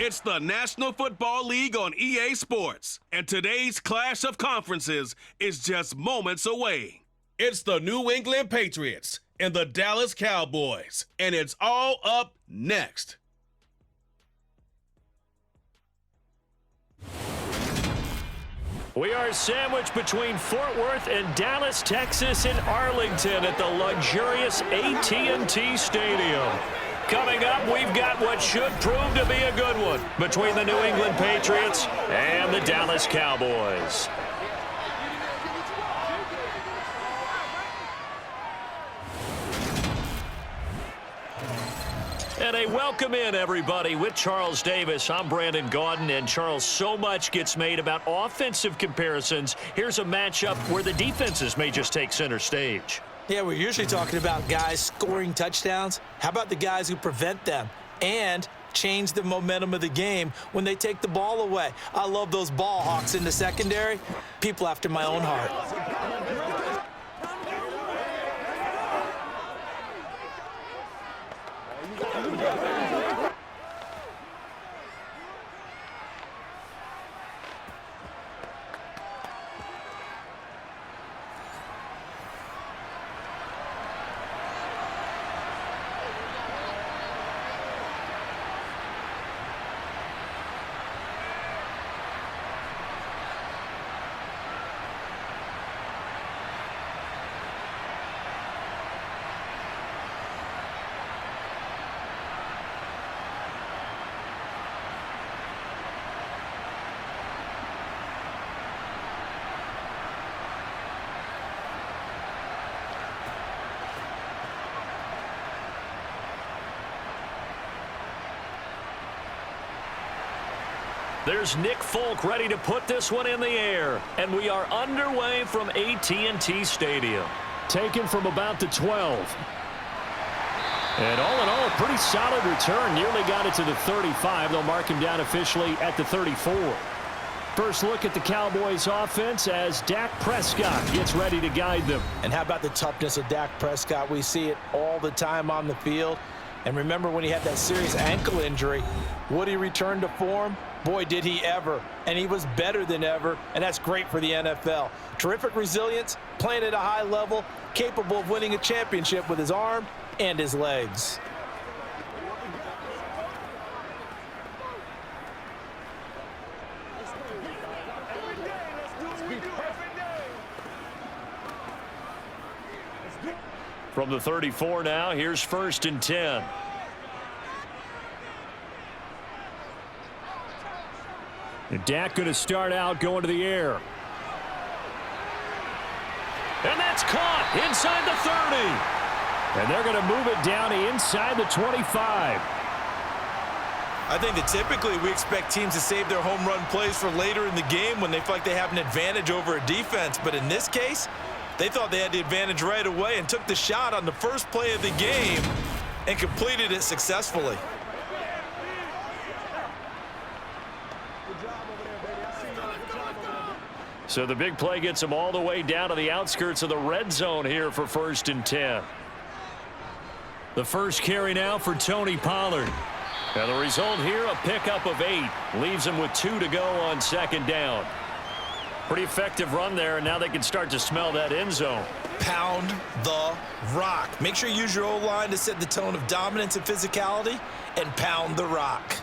It's the National Football League on EA Sports, and today's clash of conferences is just moments away. It's the New England Patriots and the Dallas Cowboys, and it's all up next. We are sandwiched between Fort Worth and Dallas, Texas, and Arlington at the luxurious AT&T Stadium. Coming up, we've got what should prove to be a good one between the New England Patriots and the Dallas Cowboys. And a welcome in, everybody, with Charles Davis. I'm Brandon Gaudin, and Charles, so much gets made about offensive comparisons. Here's a matchup where the defenses may just take center stage. Yeah, we're usually talking about guys scoring touchdowns. How about the guys who prevent them and change the momentum of the game when they take the ball away? I love those ball hawks in the secondary. People after my own heart. There's Nick Folk ready to put this one in the air. And we are underway from AT&T Stadium. Taken from about the 12. And all in all, a pretty solid return. Nearly got it to the 35. They'll mark him down officially at the 34. First look at the Cowboys offense as Dak Prescott gets ready to guide them. And how about the toughness of Dak Prescott? We see it all the time on the field. And remember when he had that serious ankle injury, would he return to form? Boy, did he ever. And he was better than ever, and that's great for the NFL. Terrific resilience, playing at a high level, capable of winning a championship with his arm and his legs. From the 34 now, here's 1st and 10. And Dak going to start out going to the air. And that's caught inside the 30. And they're going to move it down inside the 25. I think that typically we expect teams to save their home run plays for later in the game when they feel like they have an advantage over a defense. But in this case, they thought they had the advantage right away and took the shot on the first play of the game and completed it successfully. So the big play gets them all the way down to the outskirts of the red zone here for 1st and 10. The first carry now for Tony Pollard. Now the result here, a pickup of 8. Leaves him with 2 to go on 2nd down. Pretty effective run there, and now they can start to smell that end zone. Pound the rock. Make sure you use your O-line to set the tone of dominance and physicality, and pound the rock.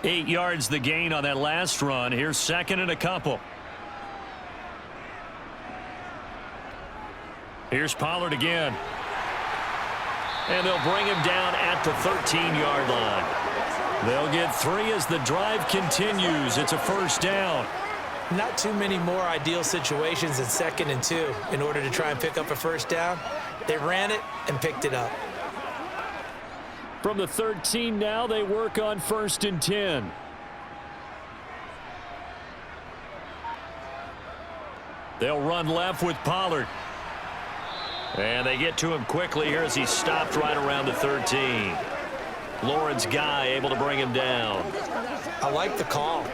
Eight yards the gain on that last run. Here's 2nd and a couple. Here's Pollard again. And they'll bring him down at the 13-yard line. They'll get 3 as the drive continues. It's a 1st down. Not too many more ideal situations in 2nd and 2 in order to try and pick up a 1st down. They ran it and picked it up. From the 13 now, they work on 1st and 10. They'll run left with Pollard. And they get to him quickly here as he stopped right around the 13. Lawrence Guy able to bring him down. I like the call.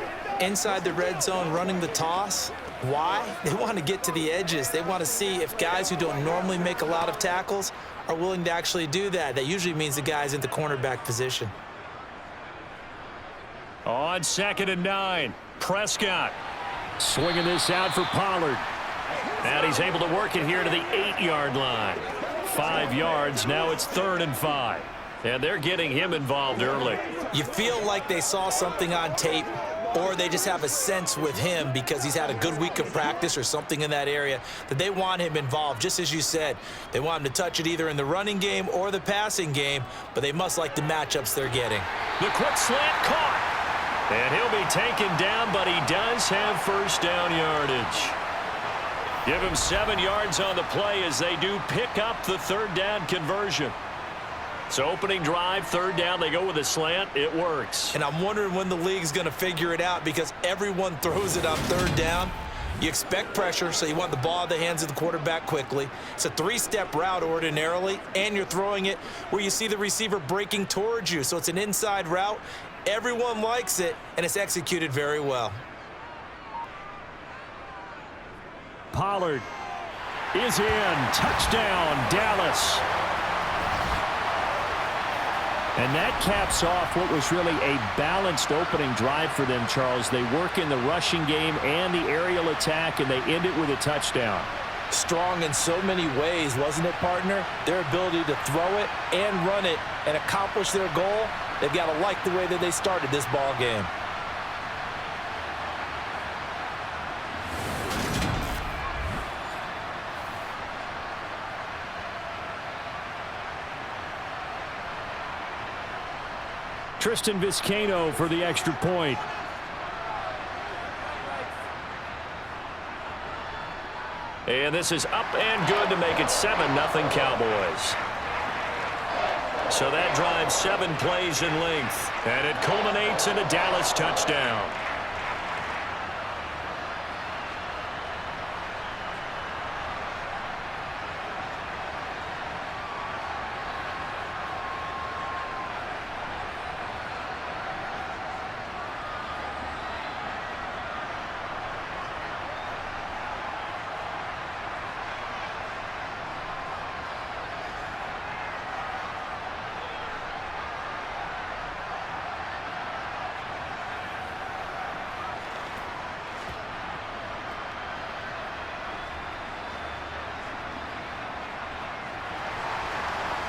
inside the red zone running the toss. Why? They want to get to the edges. They want to see if guys who don't normally make a lot of tackles are willing to actually do that. That usually means the guy's in the cornerback position. On 2nd and 9, Prescott swinging this out for Pollard. And he's able to work it here to the 8-yard line. 5 yards, now it's 3rd and 5. And they're getting him involved early. You feel like they saw something on tape, or they just have a sense with him because he's had a good week of practice or something in that area that they want him involved. Just as you said, they want him to touch it either in the running game or the passing game, but they must like the matchups they're getting. The quick slant caught. And he'll be taken down, but he does have first down yardage. Give him 7 yards on the play as they do pick up the 3rd down conversion. So opening drive, 3rd down, they go with a slant. It works. And I'm wondering when the league's going to figure it out because everyone throws it on 3rd down. You expect pressure, so you want the ball in the hands of the quarterback quickly. It's a 3-step route ordinarily, and you're throwing it where you see the receiver breaking towards you. So it's an inside route. Everyone likes it, and it's executed very well. Pollard is in. Touchdown, Dallas. And that caps off what was really a balanced opening drive for them, Charles. They work in the rushing game and the aerial attack, and they end it with a touchdown. Strong in so many ways, wasn't it, partner? Their ability to throw it and run it and accomplish their goal, they've got to like the way that they started this ball game. Tristan Vizcaino for the extra point. And this is up and good to make it 7-0 Cowboys. So that drives 7 plays in length, and it culminates in a Dallas touchdown.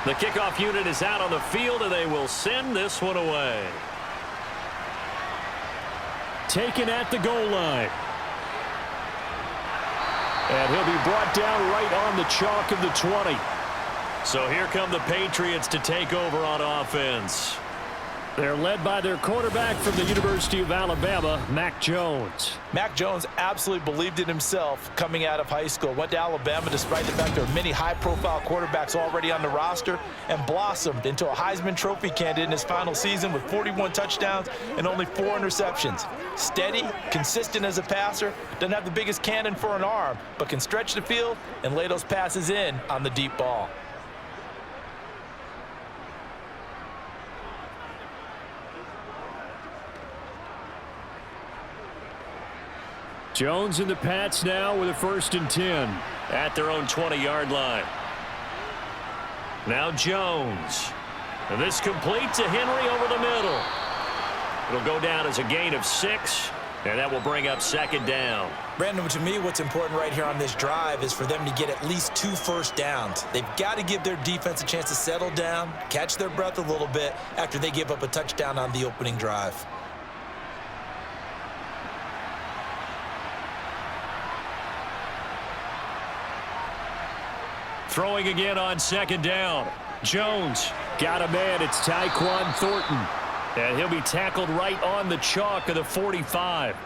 The kickoff unit is out on the field, and they will send this one away. Taken at the goal line. And he'll be brought down right on the chalk of the 20. So here come the Patriots to take over on offense. They're led by their quarterback from the University of Alabama, Mac Jones. Mac Jones absolutely believed in himself coming out of high school. Went to Alabama despite the fact there are many high-profile quarterbacks already on the roster and blossomed into a Heisman Trophy candidate in his final season with 41 touchdowns and only 4 interceptions. Steady, consistent as a passer, doesn't have the biggest cannon for an arm, but can stretch the field and lay those passes in on the deep ball. Jones and the Pats now with a 1st and 10 at their own 20-yard line. Now Jones. And this completes a Henry over the middle. It'll go down as a gain of 6, and that will bring up 2nd down. Brandon, to me, what's important right here on this drive is for them to get at least 2 first downs. They've got to give their defense a chance to settle down, catch their breath a little bit after they give up a touchdown on the opening drive. Throwing again on 2nd down. Jones got a man. It's Tyquan Thornton. And he'll be tackled right on the chalk of the 45.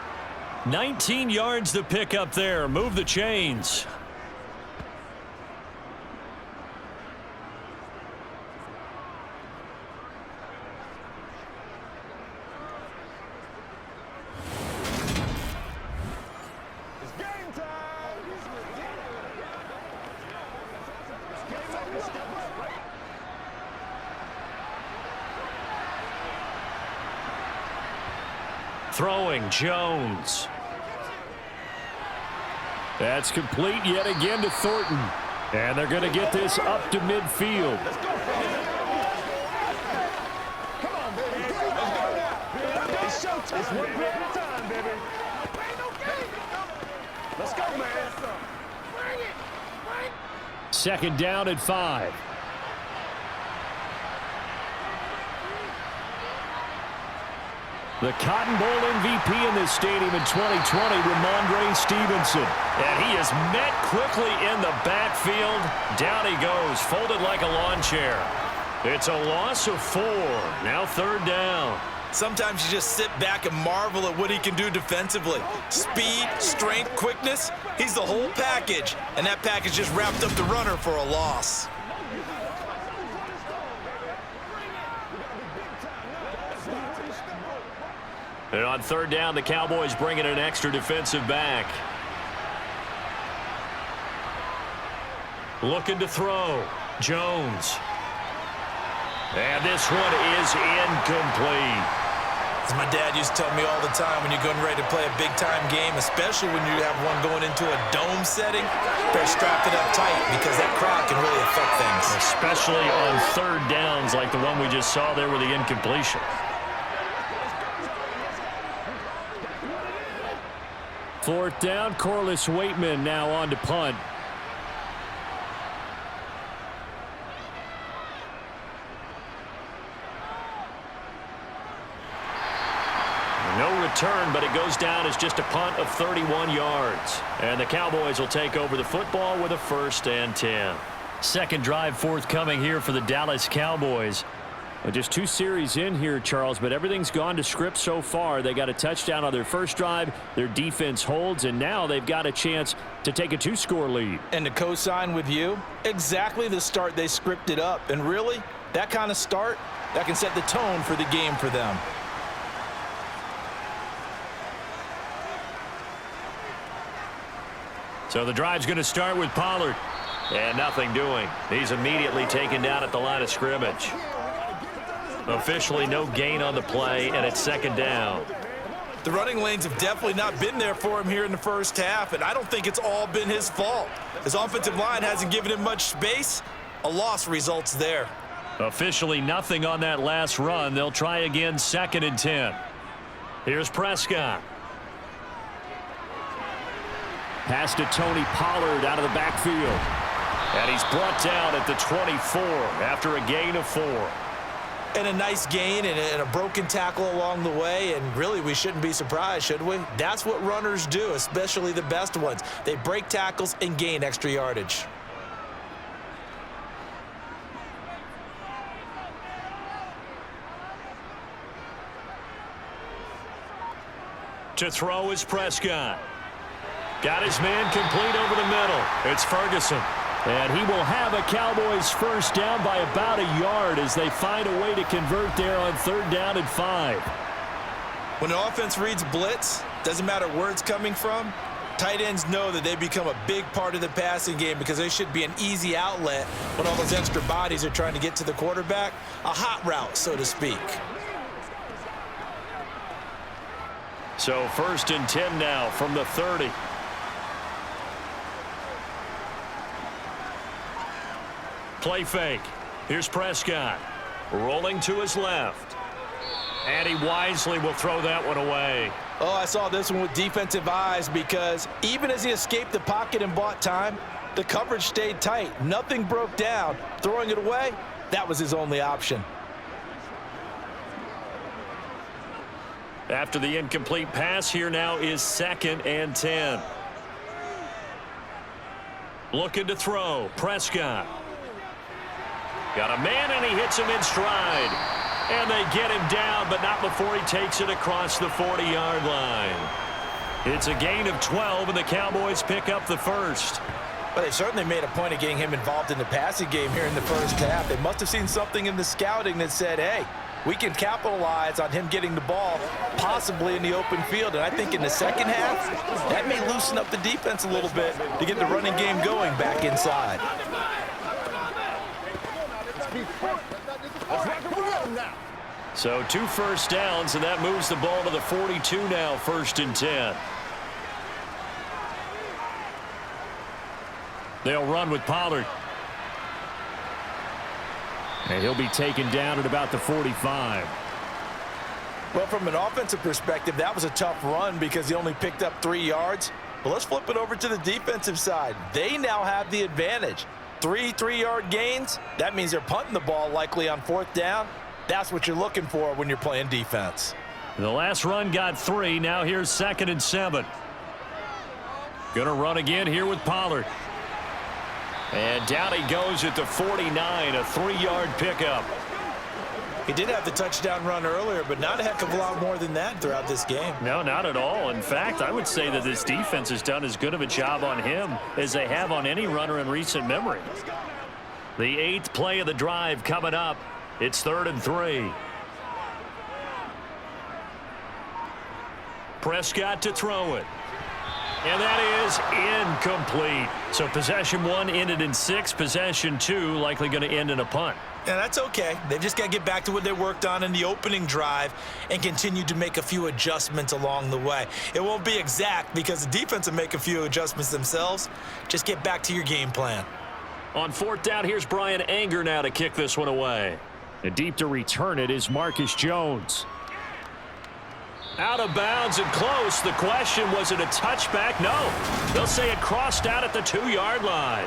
19 yards to pick up there. Move the chains. Throwing, Jones. That's complete yet again to Thornton. And they're going to get this up to midfield. It's one play at a time, baby. Let's go, man. Bring it. Second down at 5. The Cotton Bowl MVP in this stadium in 2020, Ramondre Stevenson. And he is met quickly in the backfield. Down he goes, folded like a lawn chair. It's a loss of 4. Now third down. Sometimes you just sit back and marvel at what he can do defensively. Speed, strength, quickness, he's the whole package. And that package just wrapped up the runner for a loss. And on third down, the Cowboys bring in an extra defensive back. Looking to throw. Jones. And this one is incomplete. As my dad used to tell me all the time, when you're getting ready to play a big-time game, especially when you have one going into a dome setting, better strap it up tight because that crowd can really affect things. Especially on third downs like the one we just saw there with the incompletion. Fourth down, Corliss Waitman now on to punt. No return, but it goes down as just a punt of 31 yards. And the Cowboys will take over the football with a 1st and 10. Second drive forthcoming here for the Dallas Cowboys. Just 2 series in here, Charles, but everything's gone to script so far. They got a touchdown on their first drive. Their defense holds, and now they've got a chance to take a 2-score lead. And to co-sign with you, exactly the start they scripted up. And really, that kind of start, that can set the tone for the game for them. So the drive's going to start with Pollard. And nothing doing. He's immediately taken down at the line of scrimmage. Officially no gain on the play, and it's second down. The running lanes have definitely not been there for him here in the first half, and I don't think it's all been his fault. His offensive line hasn't given him much space. A loss results there. Officially nothing on that last run. They'll try again, 2nd and 10. Here's Prescott. Pass to Tony Pollard out of the backfield. And he's brought down at the 24 after a gain of 4. And a nice gain and a broken tackle along the way, and really we shouldn't be surprised, should we? That's what runners do, especially the best ones. They break tackles and gain extra yardage. To throw is Prescott. Got his man complete over the middle. It's Ferguson. And he will have a Cowboys first down by about a yard as they find a way to convert there on third down and 5. When the offense reads blitz, doesn't matter where it's coming from, tight ends know that they become a big part of the passing game because they should be an easy outlet when all those extra bodies are trying to get to the quarterback. A hot route, so to speak. So 1st and 10 now from the 30. Play fake. Here's Prescott. Rolling to his left. And he wisely will throw that one away. Oh, I saw this one with defensive eyes because even as he escaped the pocket and bought time, the coverage stayed tight. Nothing broke down. Throwing it away, that was his only option. After the incomplete pass, here now is 2nd and 10. Looking to throw. Prescott. Got a man, and he hits him in stride. And they get him down, but not before he takes it across the 40-yard line. It's a gain of 12, and the Cowboys pick up the first. Well, they certainly made a point of getting him involved in the passing game here in the first half. They must have seen something in the scouting that said, hey, we can capitalize on him getting the ball, possibly in the open field. And I think in the second half, that may loosen up the defense a little bit to get the running game going back inside. So 2 first downs, and that moves the ball to the 42 now, 1st and 10. They'll run with Pollard. And he'll be taken down at about the 45. Well, from an offensive perspective, that was a tough run because he only picked up 3 yards. But let's flip it over to the defensive side. They now have the advantage. 3 3-yard gains, that means they're punting the ball likely on 4th down. That's what you're looking for when you're playing defense. The last run got 3. Now here's 2nd and 7. Going to run again here with Pollard. And down he goes at the 49, a 3-yard pickup. He did have the touchdown run earlier, but not a heck of a lot more than that throughout this game. No, not at all. In fact, I would say that this defense has done as good of a job on him as they have on any runner in recent memory. The 8th play of the drive coming up. It's 3rd and 3. Prescott to throw it. And that is incomplete. So possession 1 ended in 6. Possession 2 likely going to end in a punt. Yeah, that's okay. They've just got to get back to what they worked on in the opening drive and continue to make a few adjustments along the way. It won't be exact because the defense will make a few adjustments themselves. Just get back to your game plan. On 4th down, here's Brian Anger now to kick this one away. And deep to return it is Marcus Jones. Out of bounds and close. The question, was it a touchback? No. They'll say it crossed out at the 2-yard line.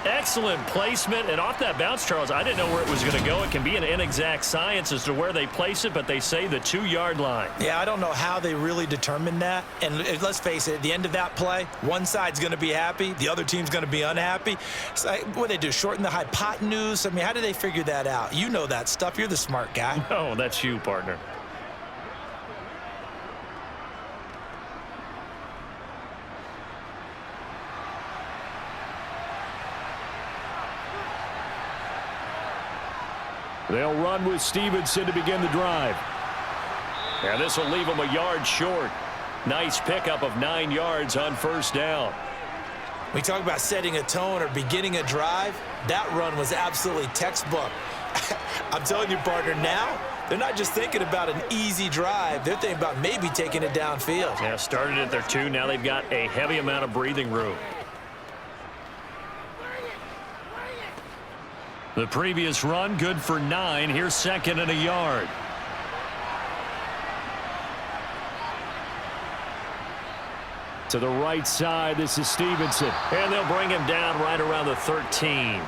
Excellent placement. And off that bounce, Charles, I didn't know where it was going to go. It can be an inexact science as to where they place it, but they say the 2-yard line. Yeah, I don't know how they really determined that. And let's face it, at the end of that play, one side's going to be happy, the other team's going to be unhappy. So, what do they do, shorten the hypotenuse? I mean, how do they figure that out? You know that stuff. You're the smart guy. Oh, that's you, partner. They'll run with Stevenson to begin the drive. And this will leave them a yard short. Nice pickup of 9 yards on 1st down. We talk about setting a tone or beginning a drive. That run was absolutely textbook. I'm telling you, partner, now they're not just thinking about an easy drive. They're thinking about maybe taking it downfield. Yeah, started at their 2. Now they've got a heavy amount of breathing room. The previous run good for 9. Here's 2nd and a yard. To the right side, this is Stevenson. And they'll bring him down right around the 13.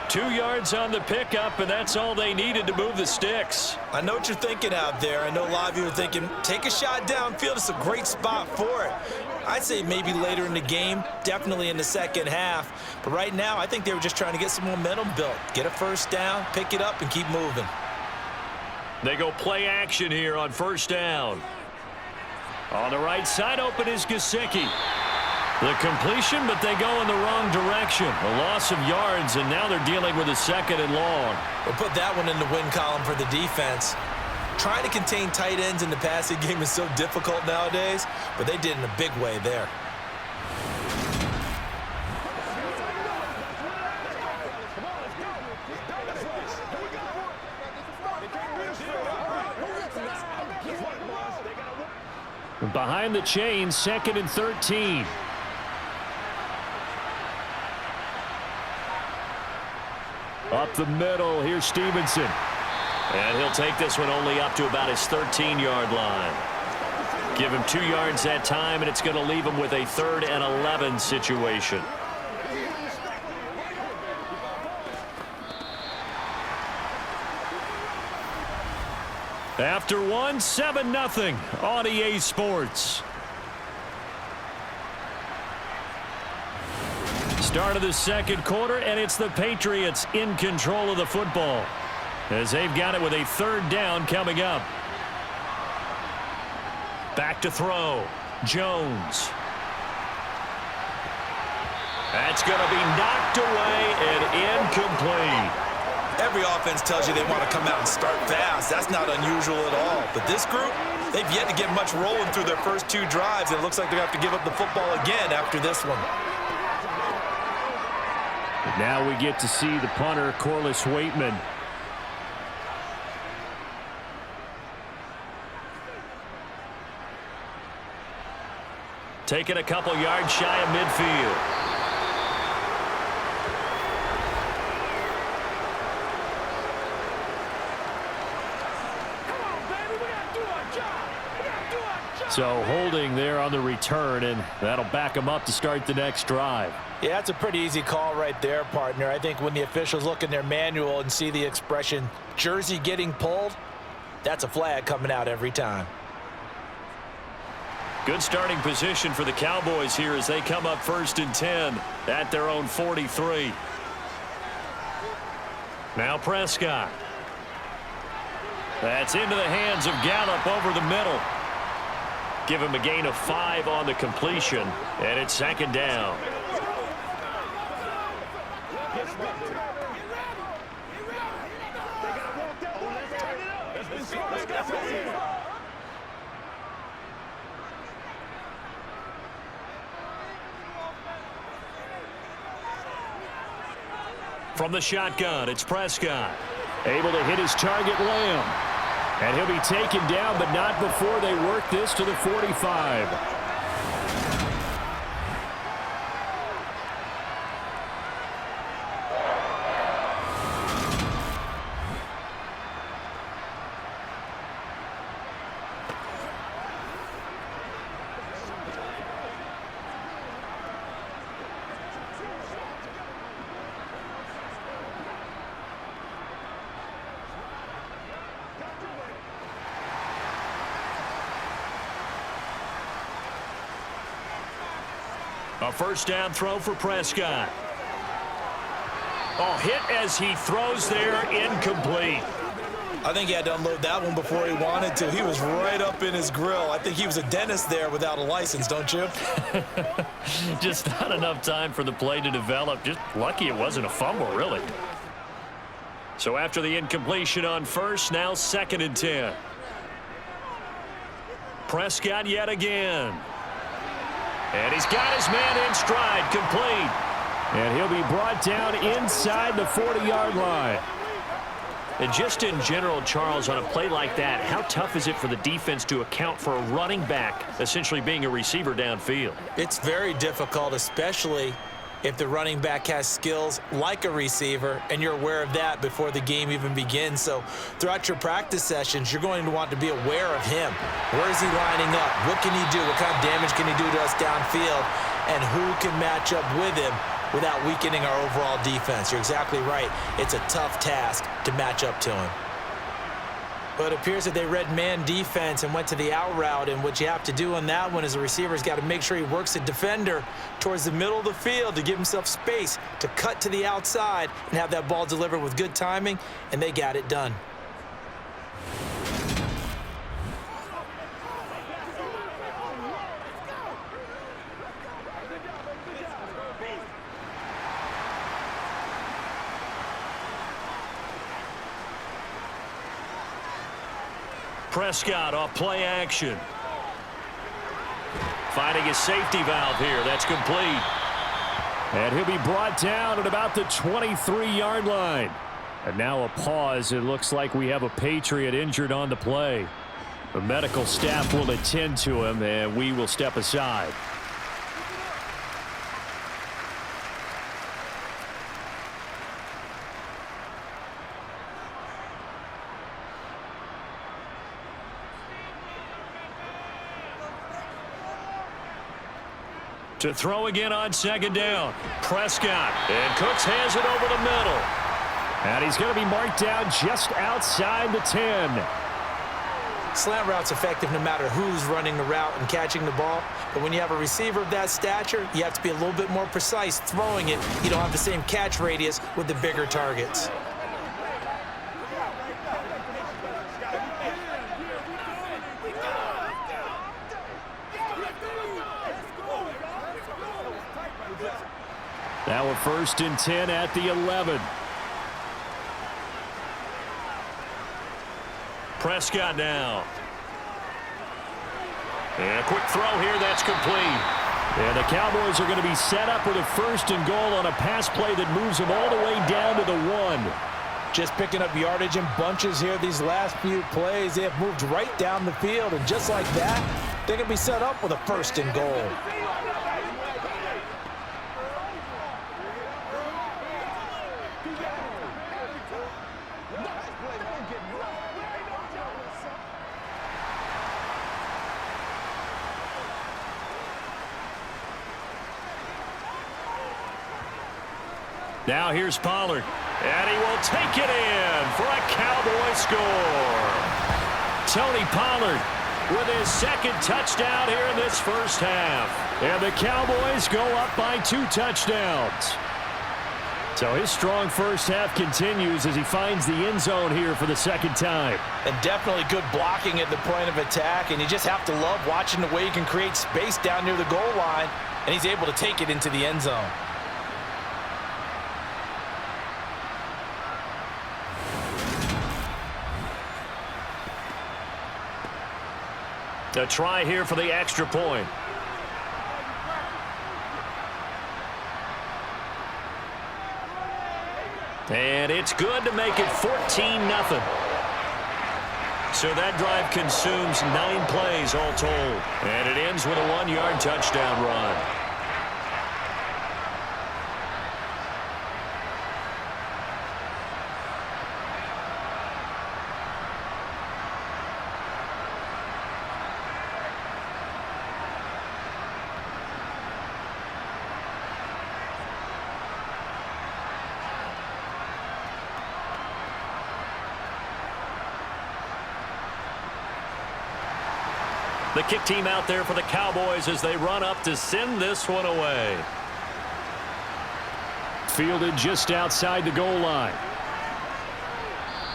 2 yards on the pickup, and that's all they needed to move the sticks. I know what you're thinking out there. I know a lot of you are thinking, take a shot downfield. It's a great spot for it. I'd say maybe later in the game, definitely in the second half. But right now, I think they were just trying to get some momentum built. Get a 1st down, pick it up, and keep moving. They go play action here on 1st down. On the right side, open is Gesicki. The completion, but they go in the wrong direction. A loss of yards, and now they're dealing with a 2nd and long. We'll put that one in the win column for the defense. Trying to contain tight ends in the passing game is so difficult nowadays, but they did in a big way there. Behind the chains, 2nd and 13. Up the middle, here's Stevenson. And he'll take this one only up to about his 13-yard line. Give him 2 yards that time, and it's going to leave him with a 3rd and 11 situation. After 1, 7-0 on EA Sports. Start of the 2nd quarter, and it's the Patriots in control of the football as they've got it with a 3rd down coming up. Back to throw. Jones. That's going to be knocked away and incomplete. Every offense tells you they want to come out and start fast. That's not unusual at all. But this group, they've yet to get much rolling through their first 2 drives. And it looks like they're going to have to give up the football again after this one. Now we get to see the punter, Corliss Waitman. taking a couple yards shy of midfield. So holding there on the return, and that'll back them up to start the next drive. Yeah, that's a pretty easy call right there, partner. I think when the officials look in their manual and see the expression jersey getting pulled, that's a flag coming out every time. Good starting position for the Cowboys here as they come up 1st and 10 at their own 43. Now Prescott. That's into the hands of Gallup over the middle. Give him a gain of 5 on the completion, and it's 2nd down. From the shotgun, it's Prescott. Able to hit his target, Lamb. And he'll be taken down, but not before they work this to the 45. A 1st down throw for Prescott. Oh, hit as he throws there, incomplete. I think he had to unload that one before he wanted to. He was right up in his grill. I think he was a dentist there without a license, don't you? Just not enough time for the play to develop. Just lucky it wasn't a fumble, really. So after the incompletion on 1st, now 2nd and 10. Prescott yet again. And he's got his man in stride, complete. And he'll be brought down inside the 40-yard line. And just in general, Charles, on a play like that, how tough is it for the defense to account for a running back essentially being a receiver downfield? It's very difficult, especially if the running back has skills like a receiver, and you're aware of that before the game even begins. So throughout your practice sessions, you're going to want to be aware of him. Where is he lining up? What can he do? What kind of damage can he do to us downfield? And who can match up with him without weakening our overall defense? You're exactly right. It's a tough task to match up to him. But it appears that they read man defense and went to the out route, and what you have to do on that one is the receiver's got to make sure he works the defender towards the middle of the field to give himself space to cut to the outside and have that ball delivered with good timing, and they got it done. Prescott off play action. Finding his safety valve here. That's complete. And he'll be brought down at about the 23-yard line. And now a pause. It looks like we have a Patriot injured on the play. The medical staff will attend to him, and we will step aside. To throw again on 2nd down. Prescott. And Cooks has it over the middle. And he's going to be marked down just outside the 10. Slant route's effective no matter who's running the route and catching the ball. But when you have a receiver of that stature, you have to be a little bit more precise throwing it. You don't have the same catch radius with the bigger targets. Now a 1st and 10 at the 11. Prescott now. And a quick throw here, that's complete. And the Cowboys are going to be set up with a 1st and goal on a pass play that moves them all the way down to the 1. Just picking up yardage in bunches here these last few plays. They have moved right down the field, and just like that, they can be set up with a 1st and goal. Now here's Pollard, and he will take it in for a Cowboy score. Tony Pollard with his 2nd touchdown here in this first half. And the Cowboys go up by 2 touchdowns. So his strong first half continues as he finds the end zone here for the 2nd time. And definitely good blocking at the point of attack, and you just have to love watching the way he can create space down near the goal line, and he's able to take it into the end zone. A try here for the extra point. And it's good to make it 14-0. So that drive consumes 9 plays all told. And it ends with a 1-yard touchdown run. The kick team out there for the Cowboys as they run up to send this one away. Fielded just outside the goal line.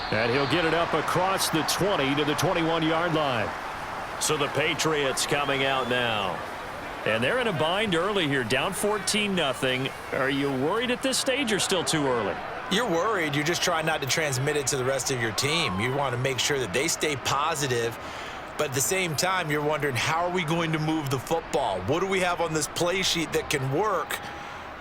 And he'll get it up across the 20 to the 21-yard line. So the Patriots coming out now. And they're in a bind early here, down 14-0. Are you worried at this stage or still too early? You're worried. You're just trying not to transmit it to the rest of your team. You want to make sure that they stay positive. But at the same time, you're wondering, how are we going to move the football? What do we have on this play sheet that can work?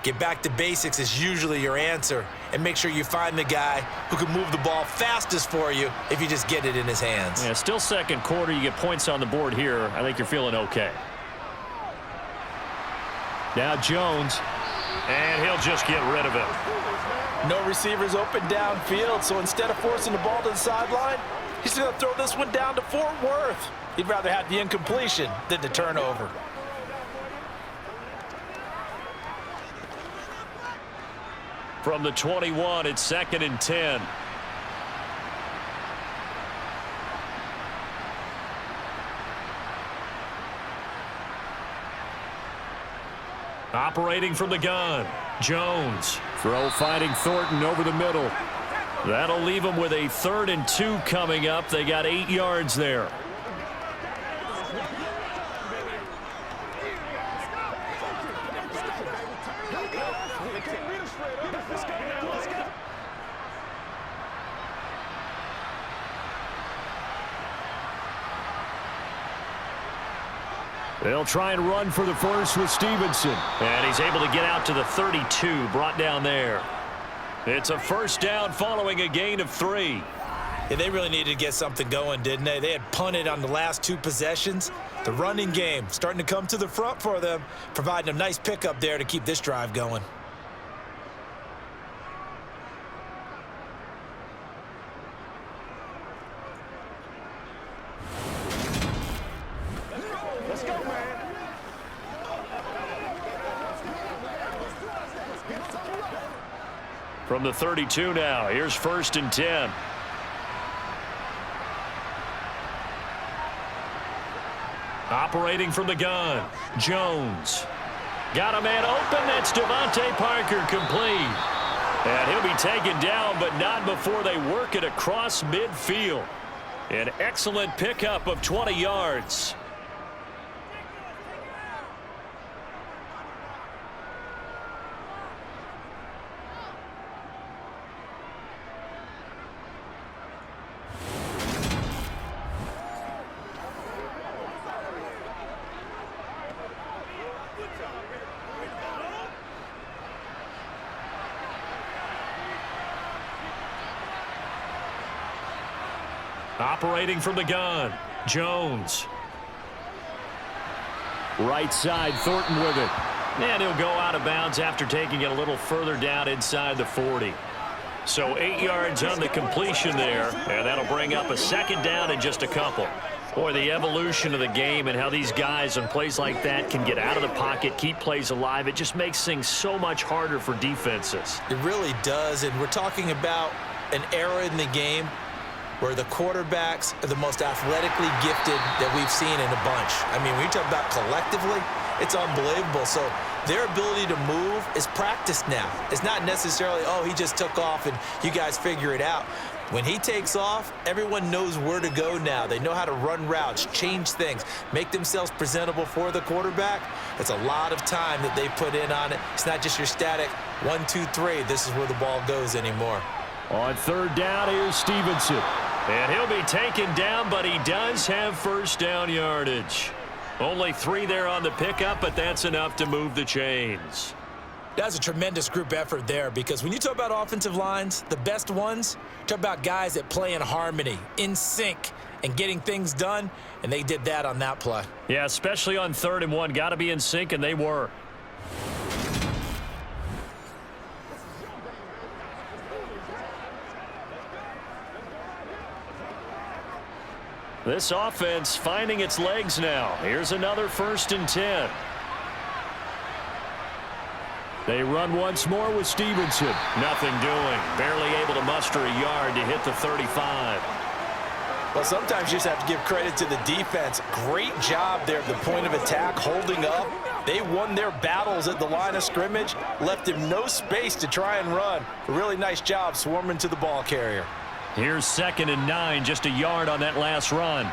Get back to basics is usually your answer. And make sure you find the guy who can move the ball fastest for you if you just get it in his hands. Yeah, still 2nd quarter. You get points on the board here. I think you're feeling okay. Now Jones. And he'll just get rid of it. No receivers open downfield, so instead of forcing the ball to the sideline, he's going to throw this one down to Fort Worth. He'd rather have the incompletion than the turnover. From the 21, it's 2nd and 10. Operating from the gun, Jones. Throw finding Thornton over the middle. That'll leave them with a 3rd and 2 coming up. They got 8 yards there. They'll try and run for the first with Stevenson. And he's able to get out to the 32, brought down there. It's a 1st down following a gain of 3. Yeah, they really needed to get something going, didn't they? They had punted on the last 2 possessions. The running game starting to come to the front for them, providing a nice pickup there to keep this drive going. Let's go, man. From the 32 now, here's 1st and 10. Operating from the gun, Jones. Got a man open, that's Devontae Parker, complete. And he'll be taken down, but not before they work it across midfield. An excellent pickup of 20 yards. Operating from the gun, Jones. Right side, Thornton with it. And he'll go out of bounds after taking it a little further down inside the 40. So 8 yards on the completion there, and that'll bring up a second down in just a couple. Boy, the evolution of the game and how these guys on plays like that can get out of the pocket, keep plays alive, it just makes things so much harder for defenses. It really does, and we're talking about an era in the game where the quarterbacks are the most athletically gifted that we've seen in a bunch. I mean, when you talk about collectively, it's unbelievable. So their ability to move is practiced now. It's not necessarily, oh, he just took off and you guys figure it out. When he takes off, everyone knows where to go now. They know how to run routes, change things, make themselves presentable for the quarterback. It's a lot of time that they put in on it. It's not just your static 1, 2, 3. This is where the ball goes anymore. On third down, here's Stevenson. And he'll be taken down, but he does have first down yardage. Only 3 there on the pickup, but that's enough to move the chains. That's a tremendous group effort there, because when you talk about offensive lines, the best ones, talk about guys that play in harmony, in sync, and getting things done, and they did that on that play. Yeah, especially on 3rd and 1. Got to be in sync, and they were. This offense finding its legs now. Here's another 1st and 10. They run once more with Stevenson. Nothing doing. Barely able to muster a yard to hit the 35. Well, sometimes you just have to give credit to the defense. Great job there at the point of attack, holding up. They won their battles at the line of scrimmage, left him no space to try and run. A really nice job swarming to the ball carrier. Here's 2nd and 9, just a yard on that last run.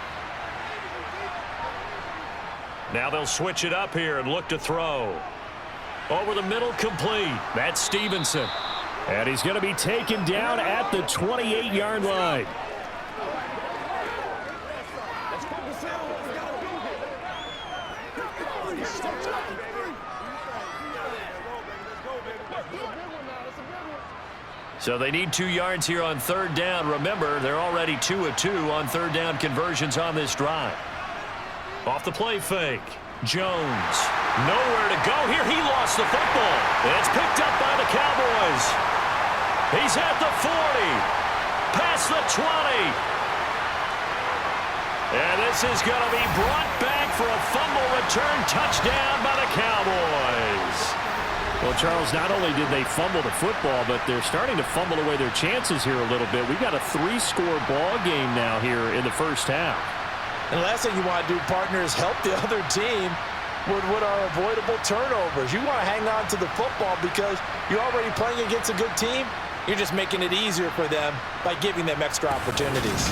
Now they'll switch it up here and look to throw. Over the middle, complete. That's Stevenson. And he's going to be taken down at the 28-yard line. So they need 2 yards here on 3rd down. Remember, they're already 2 of 2 on 3rd down conversions on this drive. Off the play fake. Jones. Nowhere to go here. He lost the football. It's picked up by the Cowboys. He's at the 40. Past the 20. And this is going to be brought back for a fumble return touchdown by the Cowboys. Well, Charles, not only did they fumble the football, but they're starting to fumble away their chances here a little bit. We've got a 3-score ball game now here in the first half. And the last thing you want to do, partner, is help the other team with what are avoidable turnovers. You want to hang on to the football because you're already playing against a good team. You're just making it easier for them by giving them extra opportunities.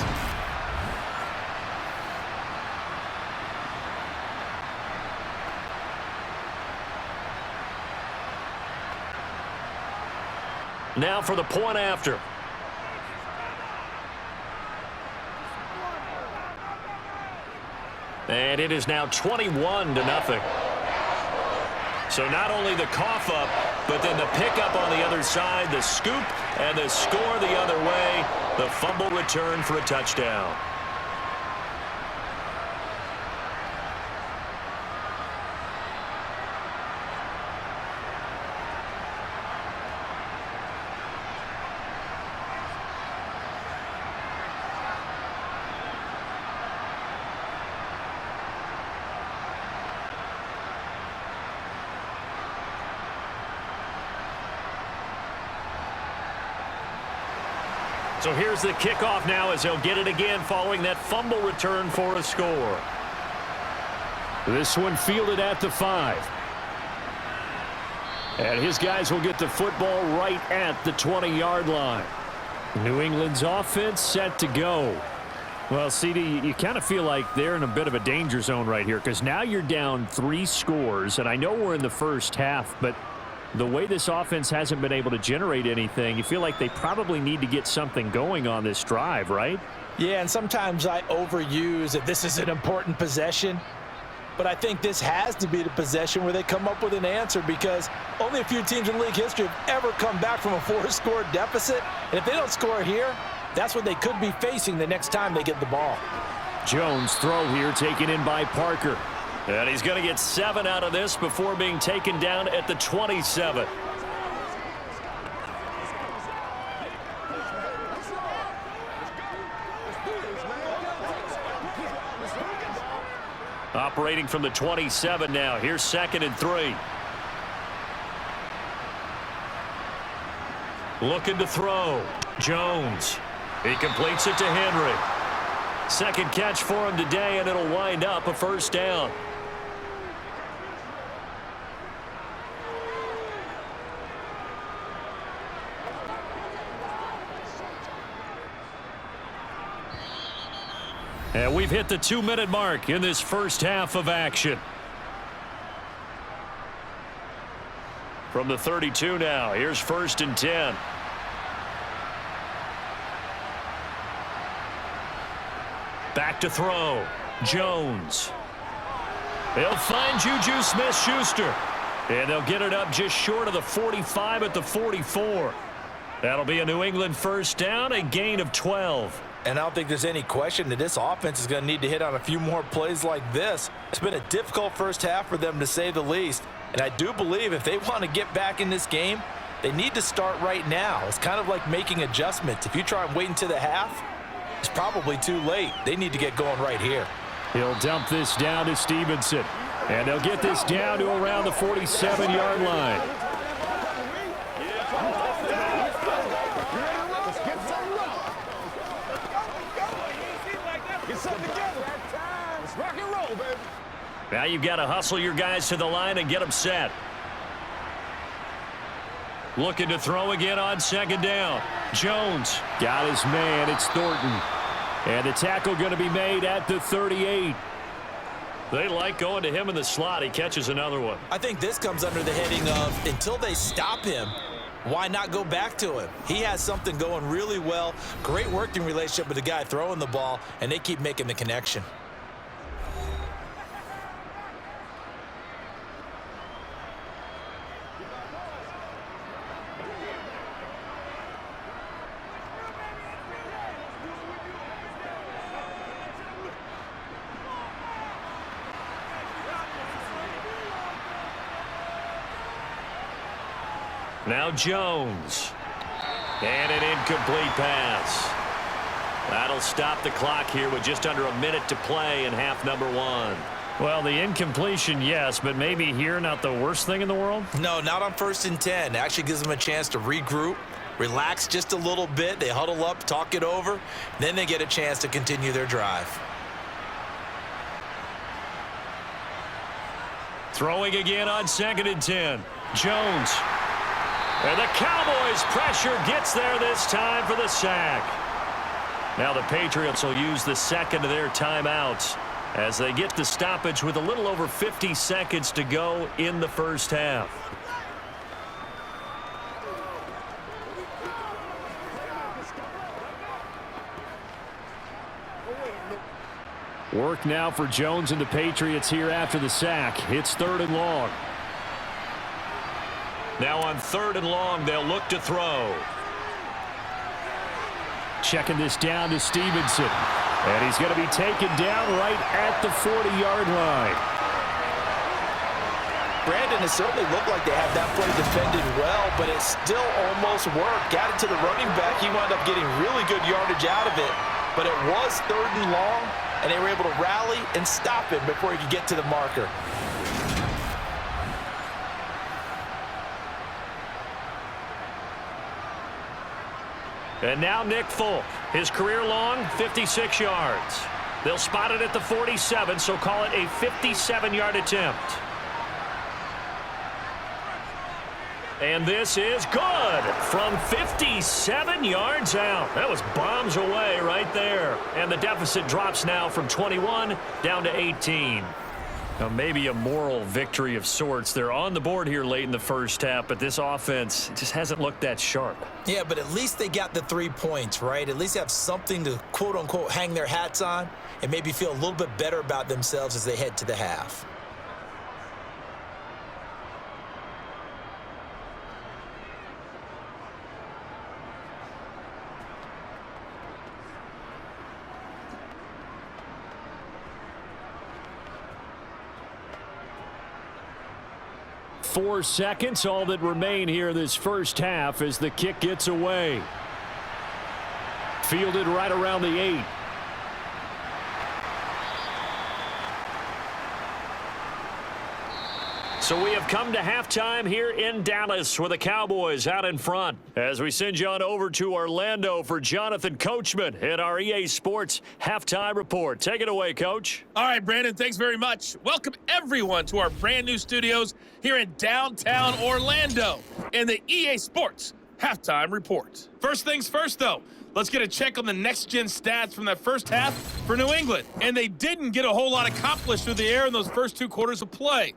Now for the point after. And it is now 21-0. So not only the cough up, but then the pickup on the other side, the scoop, and the score the other way. The fumble return for a touchdown. So here's the kickoff now as he'll get it again following that fumble return for a score. This one fielded at the 5. And his guys will get the football right at the 20-yard line. New England's offense set to go. Well, CD, you kind of feel like they're in a bit of a danger zone right here because now you're down 3 scores, and I know we're in the first half, but the way this offense hasn't been able to generate anything, you feel like they probably need to get something going on this drive, right? Yeah, and sometimes I overuse that this is an important possession, but I think this has to be the possession where they come up with an answer because only a few teams in league history have ever come back from a 4-score deficit, and if they don't score here, that's what they could be facing the next time they get the ball. Jones throw here taken in by Parker. And he's going to get 7 out of this before being taken down at the 27. Operating from the 27 now. Here's 2nd and 3. Looking to throw. Jones. He completes it to Henry. Second catch for him today, and it'll wind up a first down. And we've hit the 2-minute mark in this first half of action. From the 32 now, here's 1st and 10. Back to throw. Jones. They'll find Juju Smith-Schuster. And they'll get it up just short of the 45 at the 44. That'll be a New England first down, a gain of 12. And I don't think there's any question that this offense is going to need to hit on a few more plays like this. It's been a difficult first half for them, to say the least. And I do believe if they want to get back in this game, they need to start right now. It's kind of like making adjustments. If you try and wait until the half, it's probably too late. They need to get going right here. He'll dump this down to Stevenson. And they'll get this down to around the 47-yard line. Now you've got to hustle your guys to the line and get them set. Looking to throw again on 2nd down. Jones got his man. It's Thornton. And the tackle going to be made at the 38. They like going to him in the slot. He catches another one. I think this comes under the heading of, until they stop him, why not go back to him? He has something going really well. Great working relationship with the guy throwing the ball, and they keep making the connection. Now Jones. And an incomplete pass. That'll stop the clock here with just under a minute to play in half number 1. Well, the incompletion, yes, but maybe here not the worst thing in the world? No, not on 1st and 10. It actually gives them a chance to regroup, relax just a little bit. They huddle up, talk it over. Then they get a chance to continue their drive. Throwing again on 2nd and 10. Jones. And the Cowboys pressure gets there this time for the sack. Now the Patriots will use the second of their timeouts as they get the stoppage with a little over 50 seconds to go in the first half. Work now for Jones and the Patriots here after the sack. It's 3rd and long. Now on 3rd and long, they'll look to throw. Checking this down to Stevenson. And he's going to be taken down right at the 40-yard line. Brandon, it certainly looked like they had that play defended well, but it still almost worked. Got it to the running back. He wound up getting really good yardage out of it. But it was 3rd and long, and they were able to rally and stop him before he could get to the marker. And now Nick Folk, his career long, 56 yards. They'll spot it at the 47, so call it a 57-yard attempt. And this is good from 57 yards out. That was bombs away right there. And the deficit drops now from 21 down to 18. Now maybe a moral victory of sorts. They're on the board here late in the first half, but this offense just hasn't looked that sharp. Yeah, but at least they got the 3 points, right? At least have something to, quote-unquote, hang their hats on and maybe feel a little bit better about themselves as they head to the half. 4 seconds, all that remain here this first half as the kick gets away. Fielded right around the 8. So we have come to halftime here in Dallas with the Cowboys out in front. As we send you on over to Orlando for Jonathan Coachman in our EA Sports Halftime Report. Take it away, Coach. All right, Brandon, thanks very much. Welcome, everyone, to our brand new studios here in downtown Orlando in the EA Sports Halftime Report. First things first, though. Let's get a check on the next-gen stats from that first half for New England. And they didn't get a whole lot accomplished through the air in those first 2 quarters of play.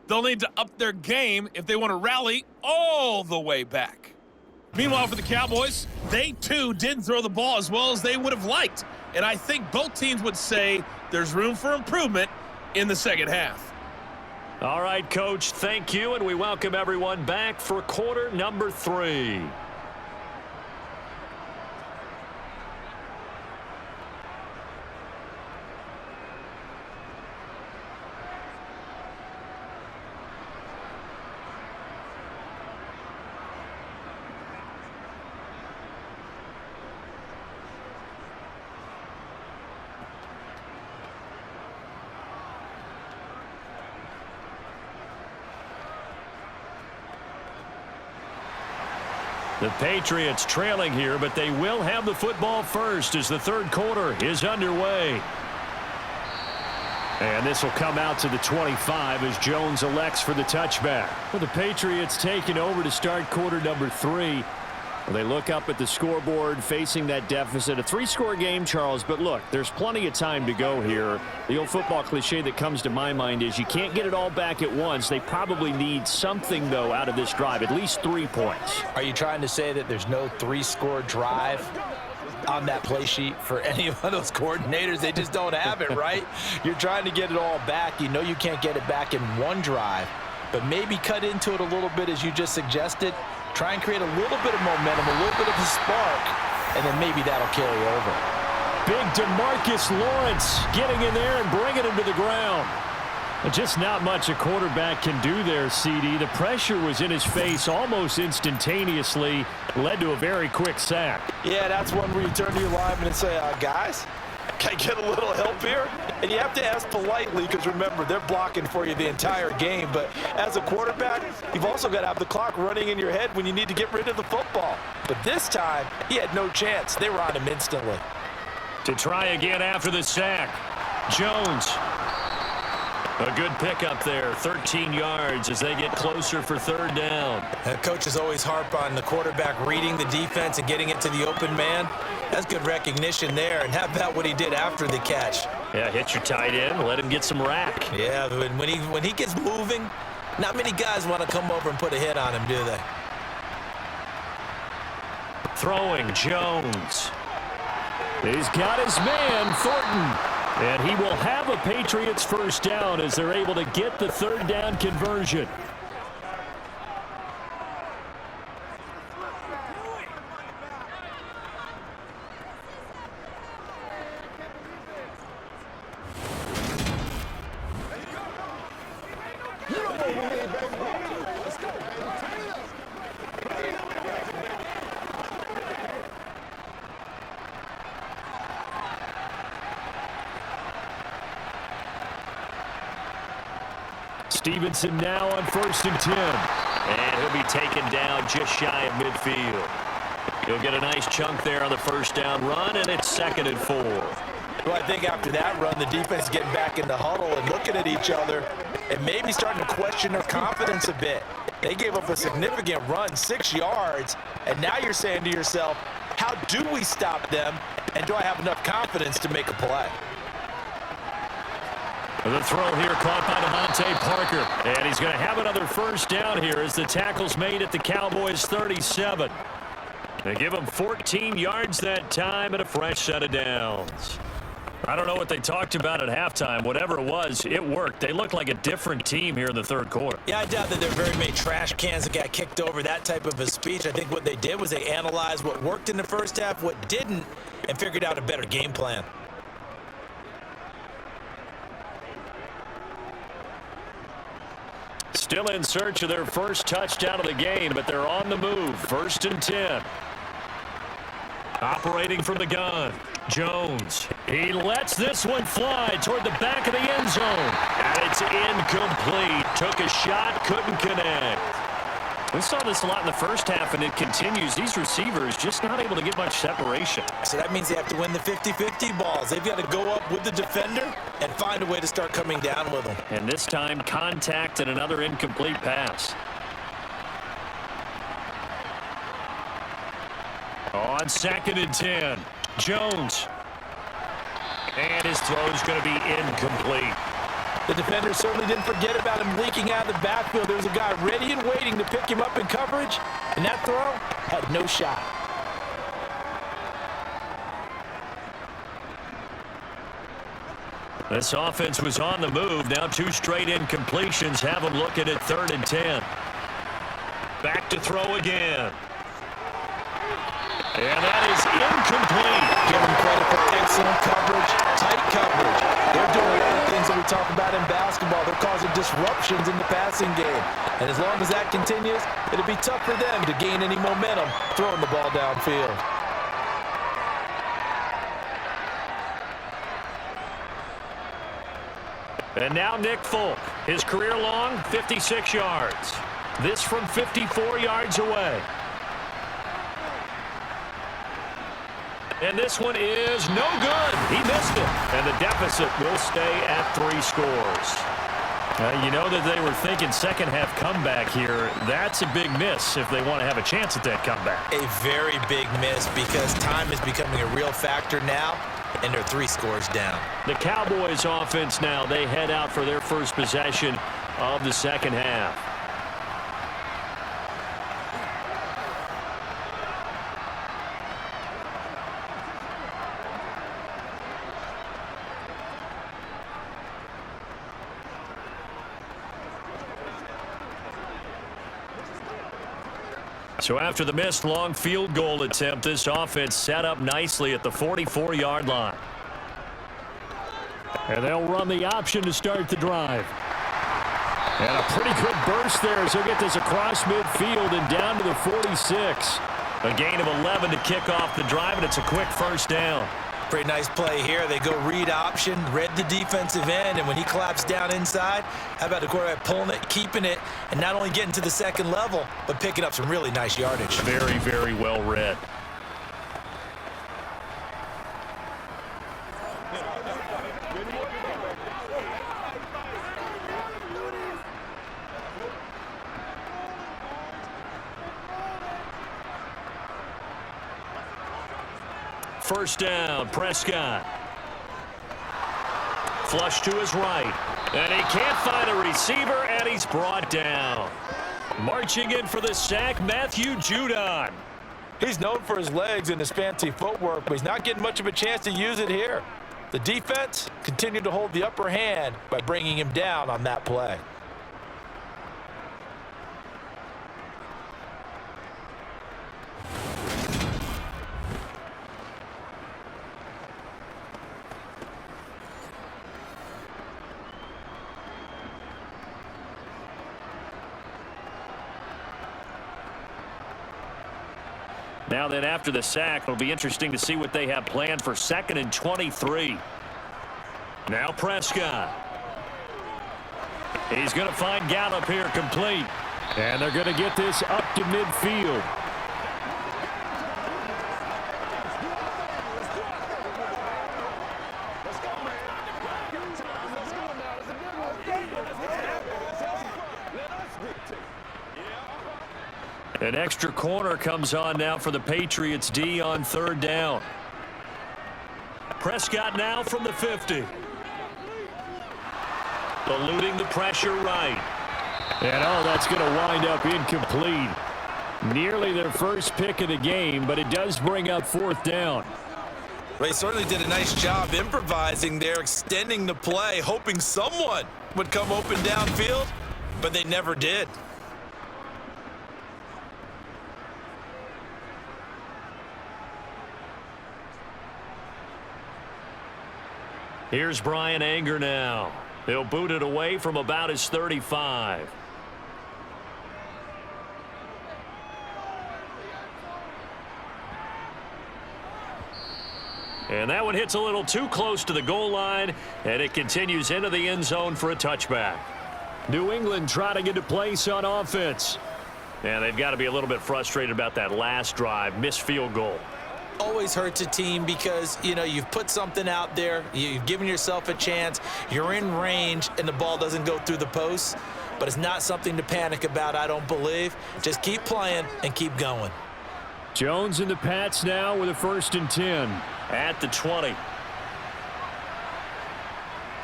They'll need to up their game if they want to rally all the way back. Meanwhile, for the Cowboys, they too didn't throw the ball as well as they would have liked. And I think both teams would say there's room for improvement in the second half. All right, Coach, thank you, and we welcome everyone back for quarter number 3. The Patriots trailing here, but they will have the football first as the third quarter is underway. And this will come out to the 25 as Jones elects for the touchback. Well, the Patriots taking over to start quarter number 3. Well, they look up at the scoreboard facing that deficit. A 3-score game, Charles, but look, there's plenty of time to go here. The old football cliche that comes to my mind is you can't get it all back at once. They probably need something, though, out of this drive, at least 3 points. Are you trying to say that there's no 3-score drive on that play sheet for any one of those coordinators? They just don't have it, right? You're trying to get it all back. You know you can't get it back in one drive, but maybe cut into it a little bit as you just suggested. Try and create a little bit of momentum, a little bit of a spark, and then maybe that'll carry over. Big DeMarcus Lawrence getting in there and bringing him to the ground. Just not much a quarterback can do there, CD. The pressure was in his face almost instantaneously, led to a very quick sack. Yeah, that's one where you turn to your lineman and say, guys, can I get a little help here? And you have to ask politely because, remember, they're blocking for you the entire game. But as a quarterback, you've also got to have the clock running in your head when you need to get rid of the football. But this time, he had no chance. They were on him instantly. To try again after the sack, Jones. A good pickup there, 13 yards as they get closer for third down. Coaches always harp on the quarterback reading the defense and getting it to the open man. That's good recognition there. And how about what he did after the catch? Yeah, hit your tight end, let him get some rack. Yeah, when he gets moving, not many guys want to come over and put a hit on him, do they? Throwing, Jones. He's got his man, Thornton. And he will have a Patriots first down as they're able to get the third down conversion. Stevenson now on 1st and 10. And he'll be taken down just shy of midfield. He'll get a nice chunk there on the first down run, and it's 2nd and 4. Well, I think after that run, the defense getting back in the huddle and looking at each other and maybe starting to question their confidence a bit. They gave up a significant run, 6 yards, and now you're saying to yourself, how do we stop them, and do I have enough confidence to make a play? The throw here caught by Devontae Parker. And he's going to have another first down here as the tackle's made at the Cowboys' 37. They give him 14 yards that time and a fresh set of downs. I don't know what they talked about at halftime. Whatever it was, it worked. They look like a different team here in the third quarter. Yeah, I doubt that there are very many trash cans that got kicked over, that type of a speech. I think what they did was they analyzed what worked in the first half, what didn't, and figured out a better game plan. Still in search of their first touchdown of the game, but they're on the move. 1st and 10. Operating from the gun, Jones. He lets this one fly toward the back of the end zone. And it's incomplete. Took a shot, couldn't connect. We saw this a lot in the first half, and it continues. These receivers just not able to get much separation. So that means they have to win the 50-50 balls. They've got to go up with the defender and find a way to start coming down with them. And this time, contact and another incomplete pass. On 2nd and 10, Jones. And his throw is going to be incomplete. The defender certainly didn't forget about him leaking out of the backfield. There was a guy ready and waiting to pick him up in coverage, and that throw had no shot. This offense was on the move. Now 2 straight incompletions have them looking at 3rd and 10. Back to throw again. And that is incomplete. Give them credit for excellent coverage, tight coverage. They're doing a lot of things that we talk about in basketball. They're causing disruptions in the passing game. And as long as that continues, it'll be tough for them to gain any momentum throwing the ball downfield. And now Nick Folk. His career long, 56 yards. This from 54 yards away. And this one is no good. He missed it. And the deficit will stay at 3 scores. You know that they were thinking second half comeback here. That's a big miss if they want to have a chance at that comeback. A very big miss because time is becoming a real factor now, and they're 3 scores down. The Cowboys offense now, they head out for their first possession of the second half. So after the missed long field goal attempt, this offense set up nicely at the 44-yard line. And they'll run the option to start the drive. And a pretty good burst there as he'll get this across midfield and down to the 46. A gain of 11 to kick off the drive, and it's a quick first down. Pretty nice play here. They go read option, read the defensive end, and when he collapsed down inside, how about the quarterback pulling it, keeping it, and not only getting to the second level, but picking up some really nice yardage. Very, very well read. First down, Prescott. Flush to his right. And he can't find a receiver, and he's brought down. Marching in for the sack, Matthew Judon. He's known for his legs and his fancy footwork, but he's not getting much of a chance to use it here. The defense continued to hold the upper hand by bringing him down on that play. Now then, after the sack, it'll be interesting to see what they have planned for 2nd and 23. Now Prescott. He's going to find Gallup here complete. And they're going to get this up to midfield. An extra corner comes on now for the Patriots D on 3rd down. Prescott now from the 50. Eluding the pressure right. And that's going to wind up incomplete. Nearly their first pick of the game, but it does bring up 4th down. They certainly did a nice job improvising there, extending the play, hoping someone would come open downfield, but they never did. Here's Brian Anger now. He'll boot it away from about his 35. And that one hits a little too close to the goal line, and it continues into the end zone for a touchback. New England trotting into place on offense. And they've got to be a little bit frustrated about that last drive, missed field goal. Always hurts a team because, you know, you've put something out there, you've given yourself a chance, you're in range, and the ball doesn't go through the posts. But it's not something to panic about, I don't believe. Just keep playing and keep going. Jones and the Pats now with a 1st and 10 at the 20.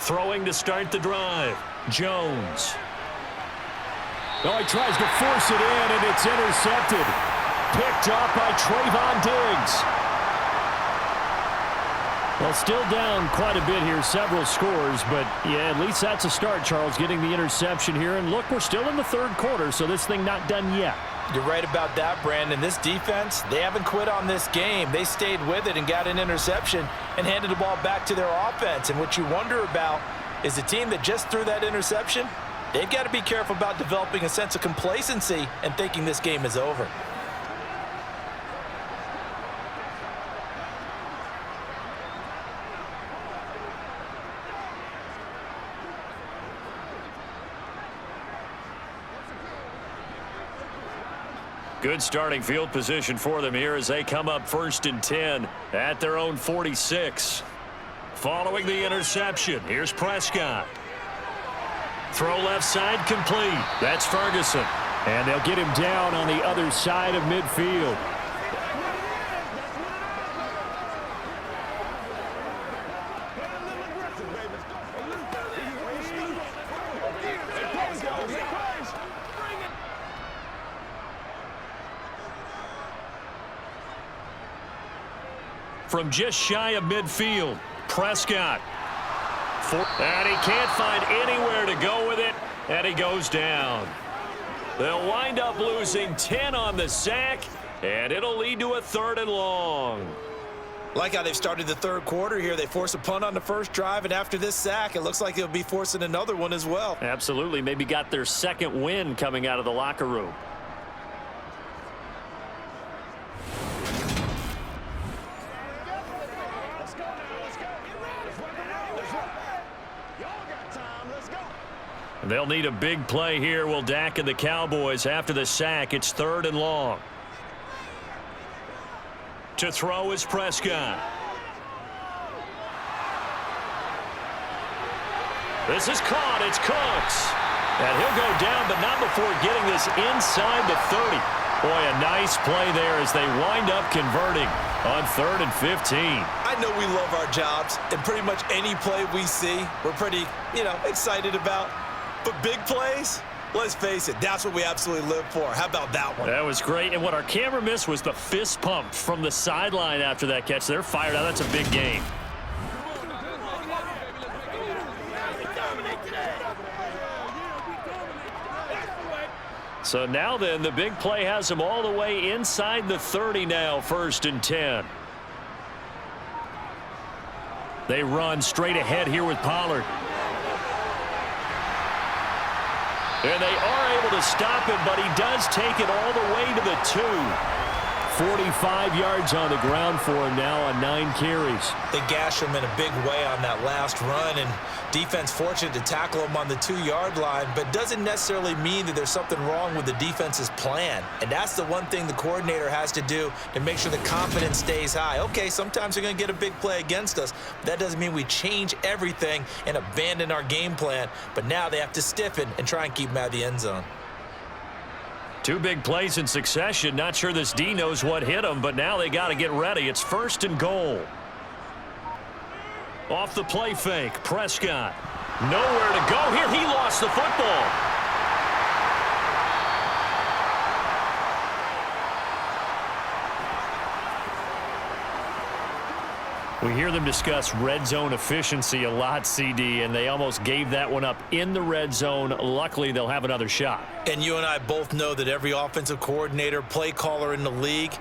Throwing to start the drive. Jones. Oh, he tries to force it in, and it's intercepted. Picked up by Trayvon Diggs. Well, still down quite a bit here, several scores, but yeah, at least that's a start, Charles, getting the interception here. And look, we're still in the 3rd quarter, so this thing not done yet. You're right about that, Brandon. This defense, they haven't quit on this game. They stayed with it and got an interception and handed the ball back to their offense. And what you wonder about is the team that just threw that interception, they've got to be careful about developing a sense of complacency and thinking this game is over. Good starting field position for them here as they come up 1st and 10 at their own 46. Following the interception, here's Prescott. Throw left side complete. That's Ferguson. And they'll get him down on the other side of midfield. From just shy of midfield, Prescott. And he can't find anywhere to go with it, and he goes down. They'll wind up losing 10 on the sack, and it'll lead to a 3rd and long. Like how they've started the 3rd quarter here. They force a punt on the first drive, and after this sack, it looks like they'll be forcing another one as well. Absolutely. Maybe got their 2nd win coming out of the locker room. They'll need a big play here, will Dak and the Cowboys. After the sack, it's 3rd and long. To throw is Prescott. This is caught. It's Cooks. And he'll go down, but not before getting this inside the 30. Boy, a nice play there as they wind up converting on 3rd and 15. I know we love our jobs, and pretty much any play we see, we're pretty, excited about. But big plays, let's face it, that's what we absolutely live for. How about that one? That was great. And what our camera missed was the fist pump from the sideline after that catch. They're fired out. That's a big game. So now then, the big play has them all the way inside the 30 now, 1st and 10. They run straight ahead here with Pollard. And they are able to stop him, but he does take it all the way to the 2. 45 yards on the ground for him now on 9 carries. They gash him in a big way on that last run, and defense fortunate to tackle him on the 2-yard line, but doesn't necessarily mean that there's something wrong with the defense's plan. And that's the one thing the coordinator has to do to make sure the confidence stays high. Okay, sometimes they're going to get a big play against us, but that doesn't mean we change everything and abandon our game plan. But now they have to stiffen and try and keep him out of the end zone. 2 big plays in succession. Not sure this D knows what hit him, but now they got to get ready. It's 1st and goal. Off the play fake, Prescott. Nowhere to go here. He lost the football. We hear them discuss red zone efficiency a lot, CD, and they almost gave that one up in the red zone. Luckily, they'll have another shot. And you and I both know that every offensive coordinator, play caller in the league,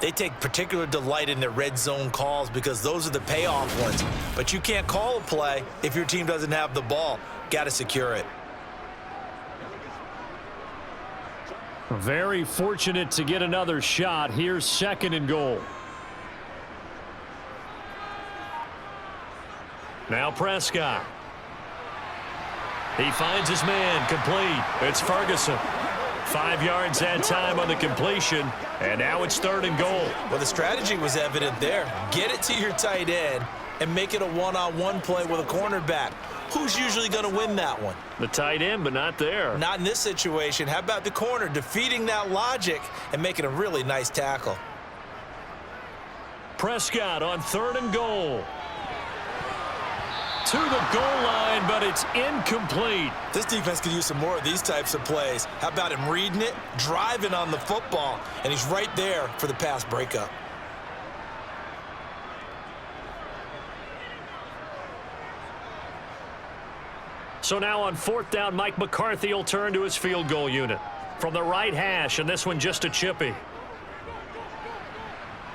they take particular delight in their red zone calls because those are the payoff ones. But you can't call a play if your team doesn't have the ball. Got to secure it. Very fortunate to get another shot. Here's 2nd and goal. Now Prescott. He finds his man, complete. It's Ferguson. 5 yards that time on the completion, and now it's 3rd and goal. Well, the strategy was evident there. Get it to your tight end and make it a one-on-one play with a cornerback. Who's usually going to win that one? The tight end, but not there. Not in this situation. How about the corner defeating that logic and making a really nice tackle? Prescott on 3rd and goal. To the goal line, but it's incomplete. This defense could use some more of these types of plays. How about him reading it, driving on the football, and he's right there for the pass breakup. So now on 4th down, Mike McCarthy will turn to his field goal unit. From the right hash, and this one just a chippy.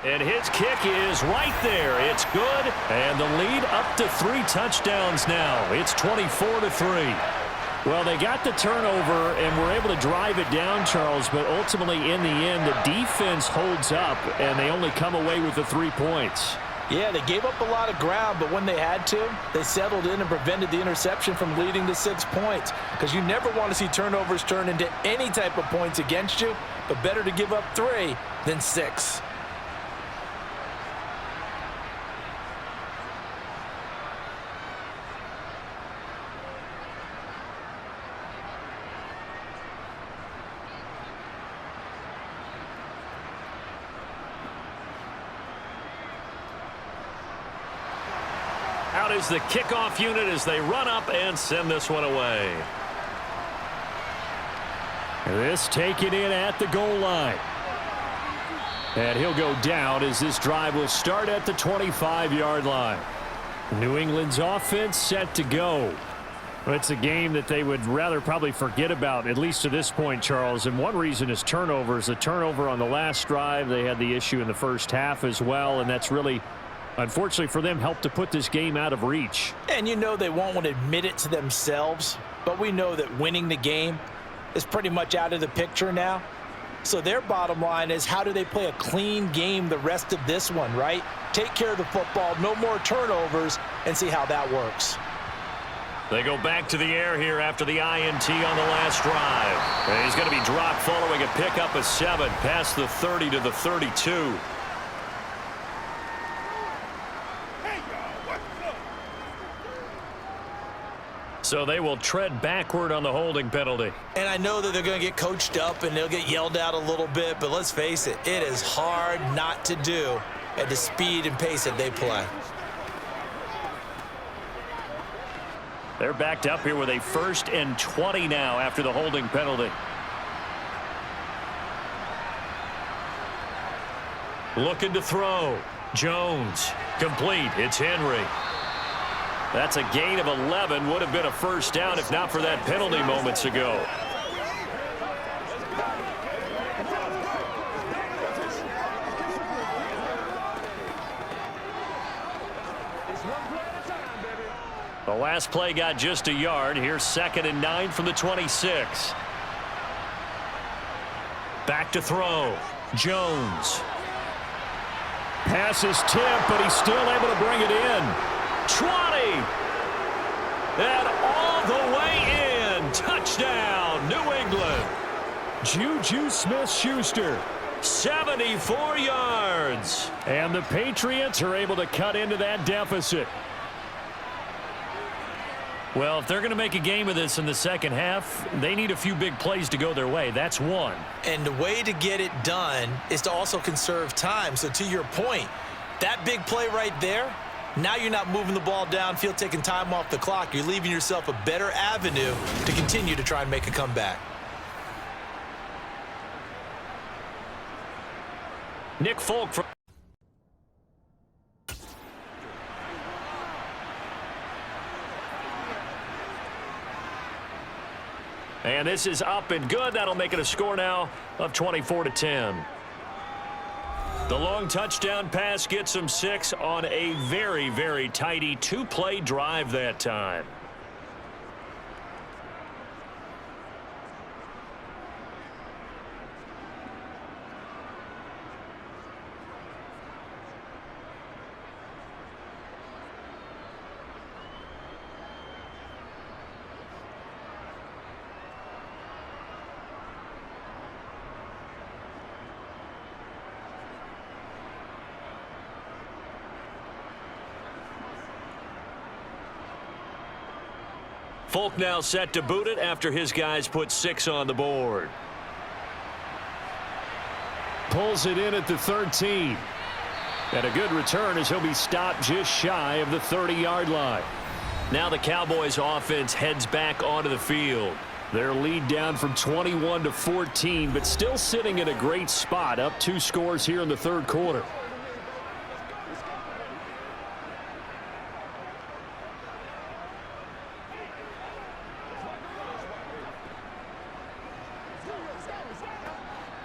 And his kick is right there. It's good. And the lead up to 3 touchdowns now. It's 24-3. Well, they got the turnover and were able to drive it down, Charles, but ultimately in the end, the defense holds up, and they only come away with the 3 points. Yeah, they gave up a lot of ground, but when they had to, they settled in and prevented the interception from leading to 6 points. Because you never want to see turnovers turn into any type of points against you, but better to give up 3 than 6. Out is the kickoff unit as they run up and send this one away. This taken in at the goal line. And he'll go down as this drive will start at the 25-yard line. New England's offense set to go. It's a game that they would rather probably forget about, at least to this point, Charles. And one reason is turnovers. The turnover on the last drive, they had the issue in the first half as well, and that's really, unfortunately for them, helped to put this game out of reach. And you know they won't want to admit it to themselves, but we know that winning the game is pretty much out of the picture now. So their bottom line is, how do they play a clean game the rest of this one, right? Take care of the football, no more turnovers, and see how that works. They go back to the air here after the INT on the last drive. And he's going to be dropped following a pickup of 7 past the 30 to the 32. So they will tread backward on the holding penalty. And I know that they're going to get coached up and they'll get yelled at a little bit, but let's face it, it is hard not to do at the speed and pace that they play. They're backed up here with a 1st and 20 now after the holding penalty. Looking to throw. Jones. Complete. It's Henry. That's a gain of 11. Would have been a 1st down if not for that penalty moments ago. The last play got just a yard. Here's 2nd and 9 from the 26. Back to throw. Jones. Pass is tipped, but he's still able to bring it in. 20. And all the way in. Touchdown, New England. Juju Smith-Schuster. 74 yards. And the Patriots are able to cut into that deficit. Well, if they're going to make a game of this in the second half, they need a few big plays to go their way. That's one. And the way to get it done is to also conserve time. So to your point, that big play right there, now you're not moving the ball downfield, taking time off the clock. You're leaving yourself a better avenue to continue to try and make a comeback. Nick Folk from and this is up and good. That'll make it a score now of 24-10. The long touchdown pass gets them 6 on a very, very tidy 2-play drive that time. Folk now set to boot it after his guys put 6 on the board. Pulls it in at the 13. And a good return as he'll be stopped just shy of the 30-yard line. Now the Cowboys offense heads back onto the field. Their lead down from 21 to 14, but still sitting in a great spot, up 2 scores here in the third quarter.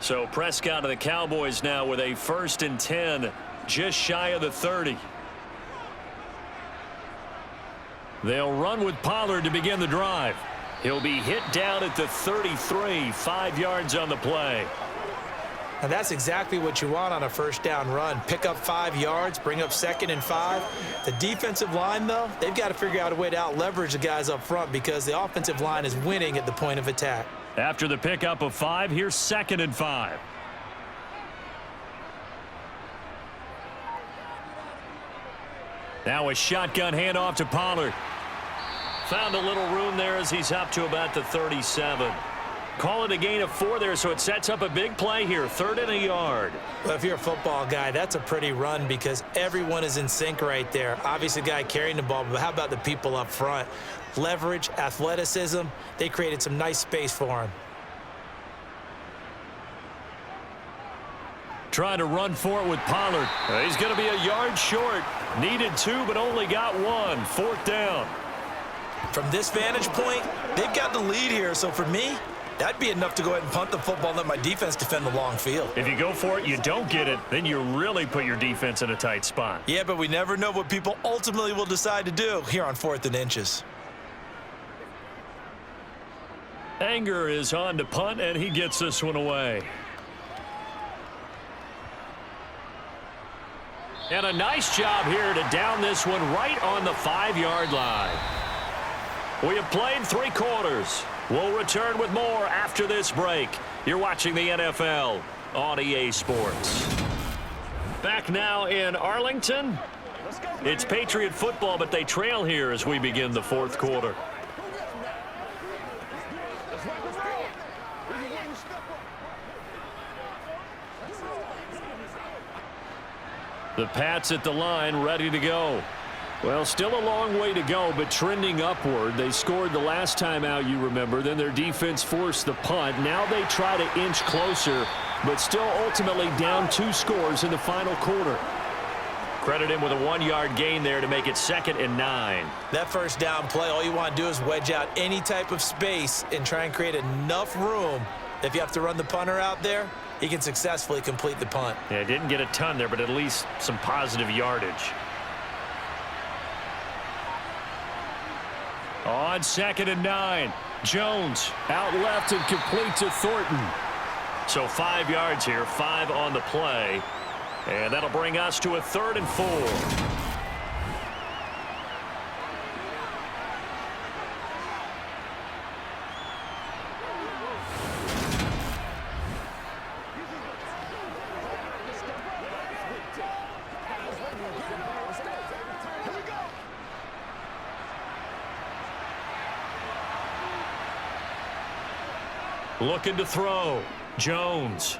So Prescott of the Cowboys now with a 1st and 10, just shy of the 30. They'll run with Pollard to begin the drive. He'll be hit down at the 33, 5 yards on the play. And that's exactly what you want on a first down run. Pick up 5 yards, bring up 2nd and 5. The defensive line, though, they've got to figure out a way to out-leverage the guys up front because the offensive line is winning at the point of attack. After the pickup of 5, here's 2nd and 5. Now a shotgun handoff to Pollard. Found a little room there as he's up to about the 37. Call it a gain of 4 there, so it sets up a big play here. 3rd and a yard. Well, if you're a football guy, that's a pretty run because everyone is in sync right there. Obviously, the guy carrying the ball, but how about the people up front? Leverage, athleticism, they created some nice space for him. Trying to run for it with Pollard. He's going to be a yard short. Needed 2, but only got 1. 4th down. From this vantage point, they've got the lead here, so for me, that'd be enough to go ahead and punt the football and let my defense defend the long field. If you go for it, you don't get it, then you really put your defense in a tight spot. Yeah, but we never know what people ultimately will decide to do here on 4th and inches. Anger is on to punt, and he gets this one away. And a nice job here to down this one right on the 5-yard line. We have played 3 quarters. We'll return with more after this break. You're watching the NFL on EA Sports. Back now in Arlington. It's Patriot football, but they trail here as we begin the 4th quarter. The Pats at the line, ready to go. Well, still a long way to go, but trending upward. They scored the last time out, you remember. Then their defense forced the punt. Now they try to inch closer, but still ultimately down 2 scores in the final quarter. Credit him with a 1-yard gain there to make it 2nd and 9. That first down play, all you want to do is wedge out any type of space and try and create enough room. If you have to run the punter out there, he can successfully complete the punt. Yeah, didn't get a ton there, but at least some positive yardage. On 2nd and 9, Jones out left and complete to Thornton. So 5 yards here, 5 on the play. And that'll bring us to a 3rd and 4. Looking to throw. Jones.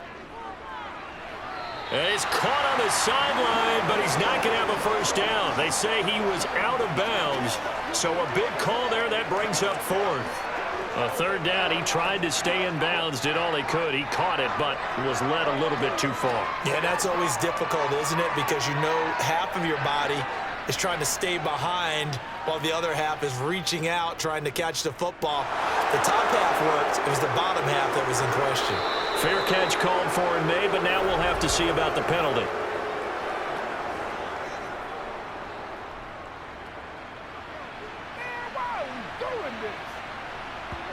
He's caught on the sideline, but he's not going to have a first down. They say he was out of bounds. So a big call there. That brings up 4th. A 3rd down. He tried to stay in bounds, did all he could. He caught it, but was led a little bit too far. Yeah, that's always difficult, isn't it? Because you know half of your body is trying to stay behind while the other half is reaching out, trying to catch the football. The top half worked. It was the bottom half that was in question. Fair catch called for and made, but now we'll have to see about the penalty.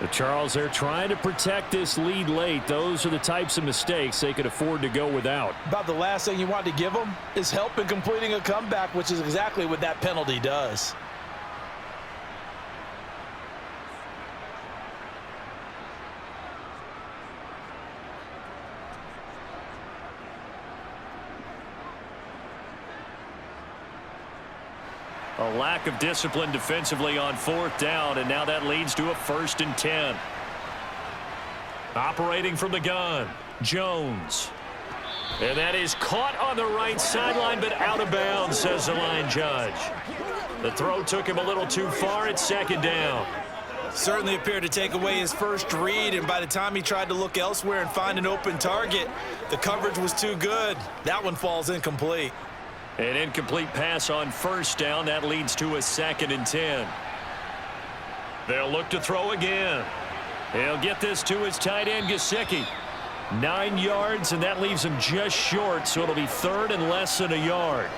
The Charles, they're trying to protect this lead late. Those are the types of mistakes they could afford to go without. About the last thing you want to give them is help in completing a comeback, which is exactly what that penalty does. A lack of discipline defensively on 4th down, and now that leads to a 1st and 10. Operating from the gun, Jones. And that is caught on the right sideline, but out of bounds, says the line judge. The throw took him a little too far at 2nd down. Certainly appeared to take away his first read, and by the time he tried to look elsewhere and find an open target, the coverage was too good. That one falls incomplete. An incomplete pass on 1st down. That leads to a 2nd and 10. They'll look to throw again. He'll get this to his tight end, Gesicki. 9 yards, and that leaves him just short, so it'll be 3rd and less than a yard.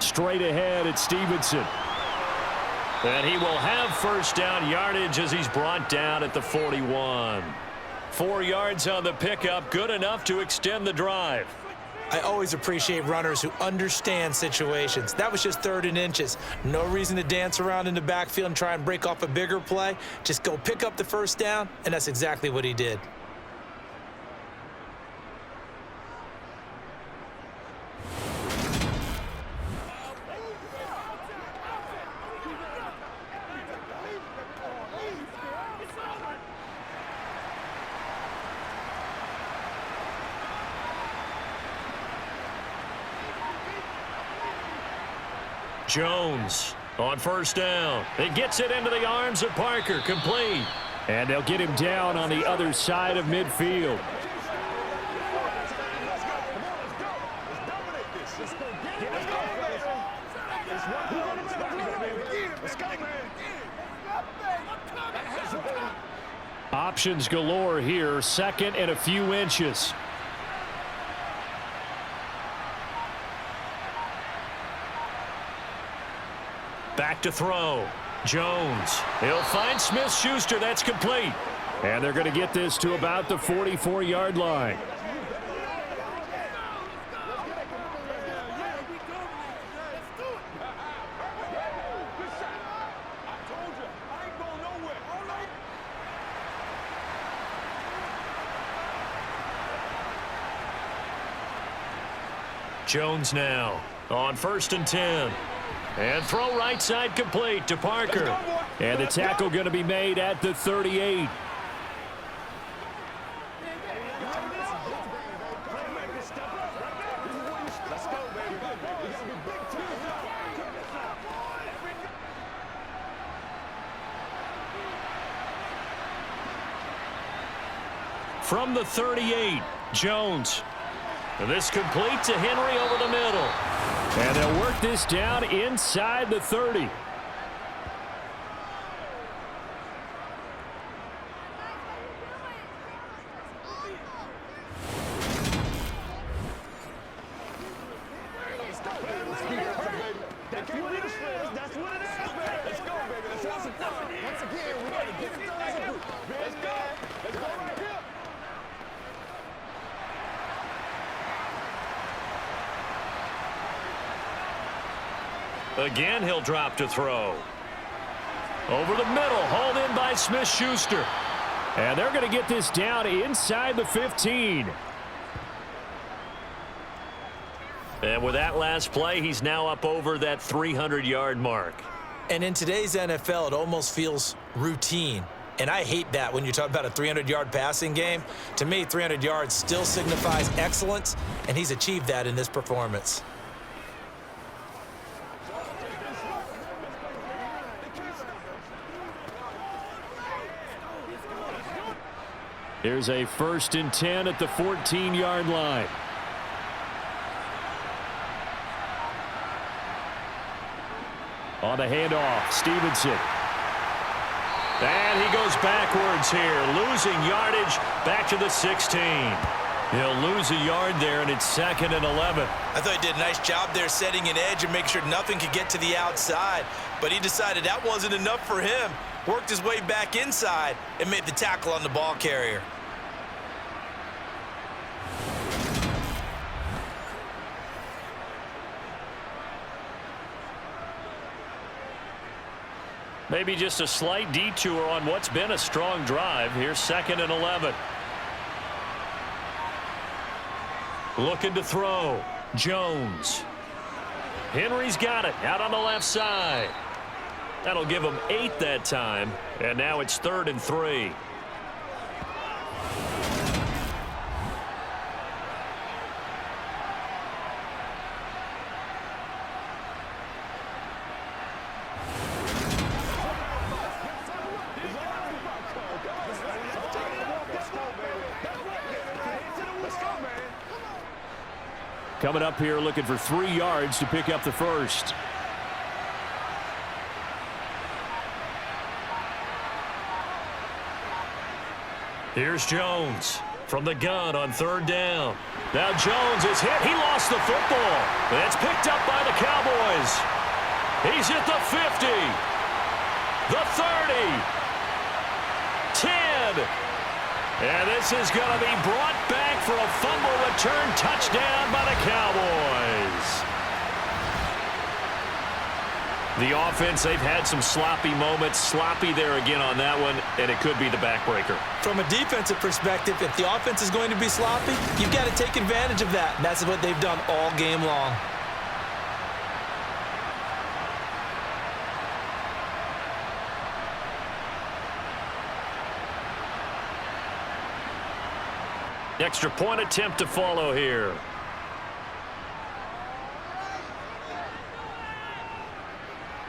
Straight ahead at Stevenson. And he will have 1st down yardage as he's brought down at the 41. 4 yards on the pickup, good enough to extend the drive. I always appreciate runners who understand situations. That was just 3rd and inches. No reason to dance around in the backfield and try and break off a bigger play. Just go pick up the 1st down, and that's exactly what he did. Jones on 1st down. He gets it into the arms of Parker, complete. And they'll get him down on the other side of midfield. Options galore here, 2nd and a few inches. Back to throw. Jones. He'll find Smith-Schuster. That's complete. And they're going to get this to about the 44-yard line. Jones now on 1st and 10. And throw right side complete to Parker. And the tackle going to be made at the 38. From the 38, Jones. And this complete to Henry over the middle. And they'll work this down inside the 30. Again, he'll drop to throw. Over the middle, hauled in by Smith-Schuster. And they're going to get this down inside the 15. And with that last play, he's now up over that 300-yard mark. And in today's NFL, it almost feels routine. And I hate that when you talk about a 300-yard passing game. To me, 300 yards still signifies excellence, and he's achieved that in this performance. Here's a 1st and 10 at the 14-yard line. On the handoff, Stevenson. And he goes backwards here, losing yardage back to the 16. He'll lose a yard there, and it's 2nd and 11. I thought he did a nice job there setting an edge and making sure nothing could get to the outside. But he decided that wasn't enough for him. Worked his way back inside and made the tackle on the ball carrier. Maybe just a slight detour on what's been a strong drive. Here's 2nd and 11. Looking to throw. Jones. Henry's got it out on the left side. That'll give him 8 that time. And now it's 3rd and 3. Coming up here looking for 3 yards to pick up the first. Here's Jones from the gun on 3rd down. Now Jones is hit. He lost the football. It's picked up by the Cowboys. He's hit the 50, the 30, 10. And this is going to be brought back for a fumble return touchdown by the Cowboys. The offense, they've had some sloppy moments. Sloppy there again on that one, and it could be the backbreaker. From a defensive perspective, if the offense is going to be sloppy, you've got to take advantage of that. And that's what they've done all game long. Extra point attempt to follow here.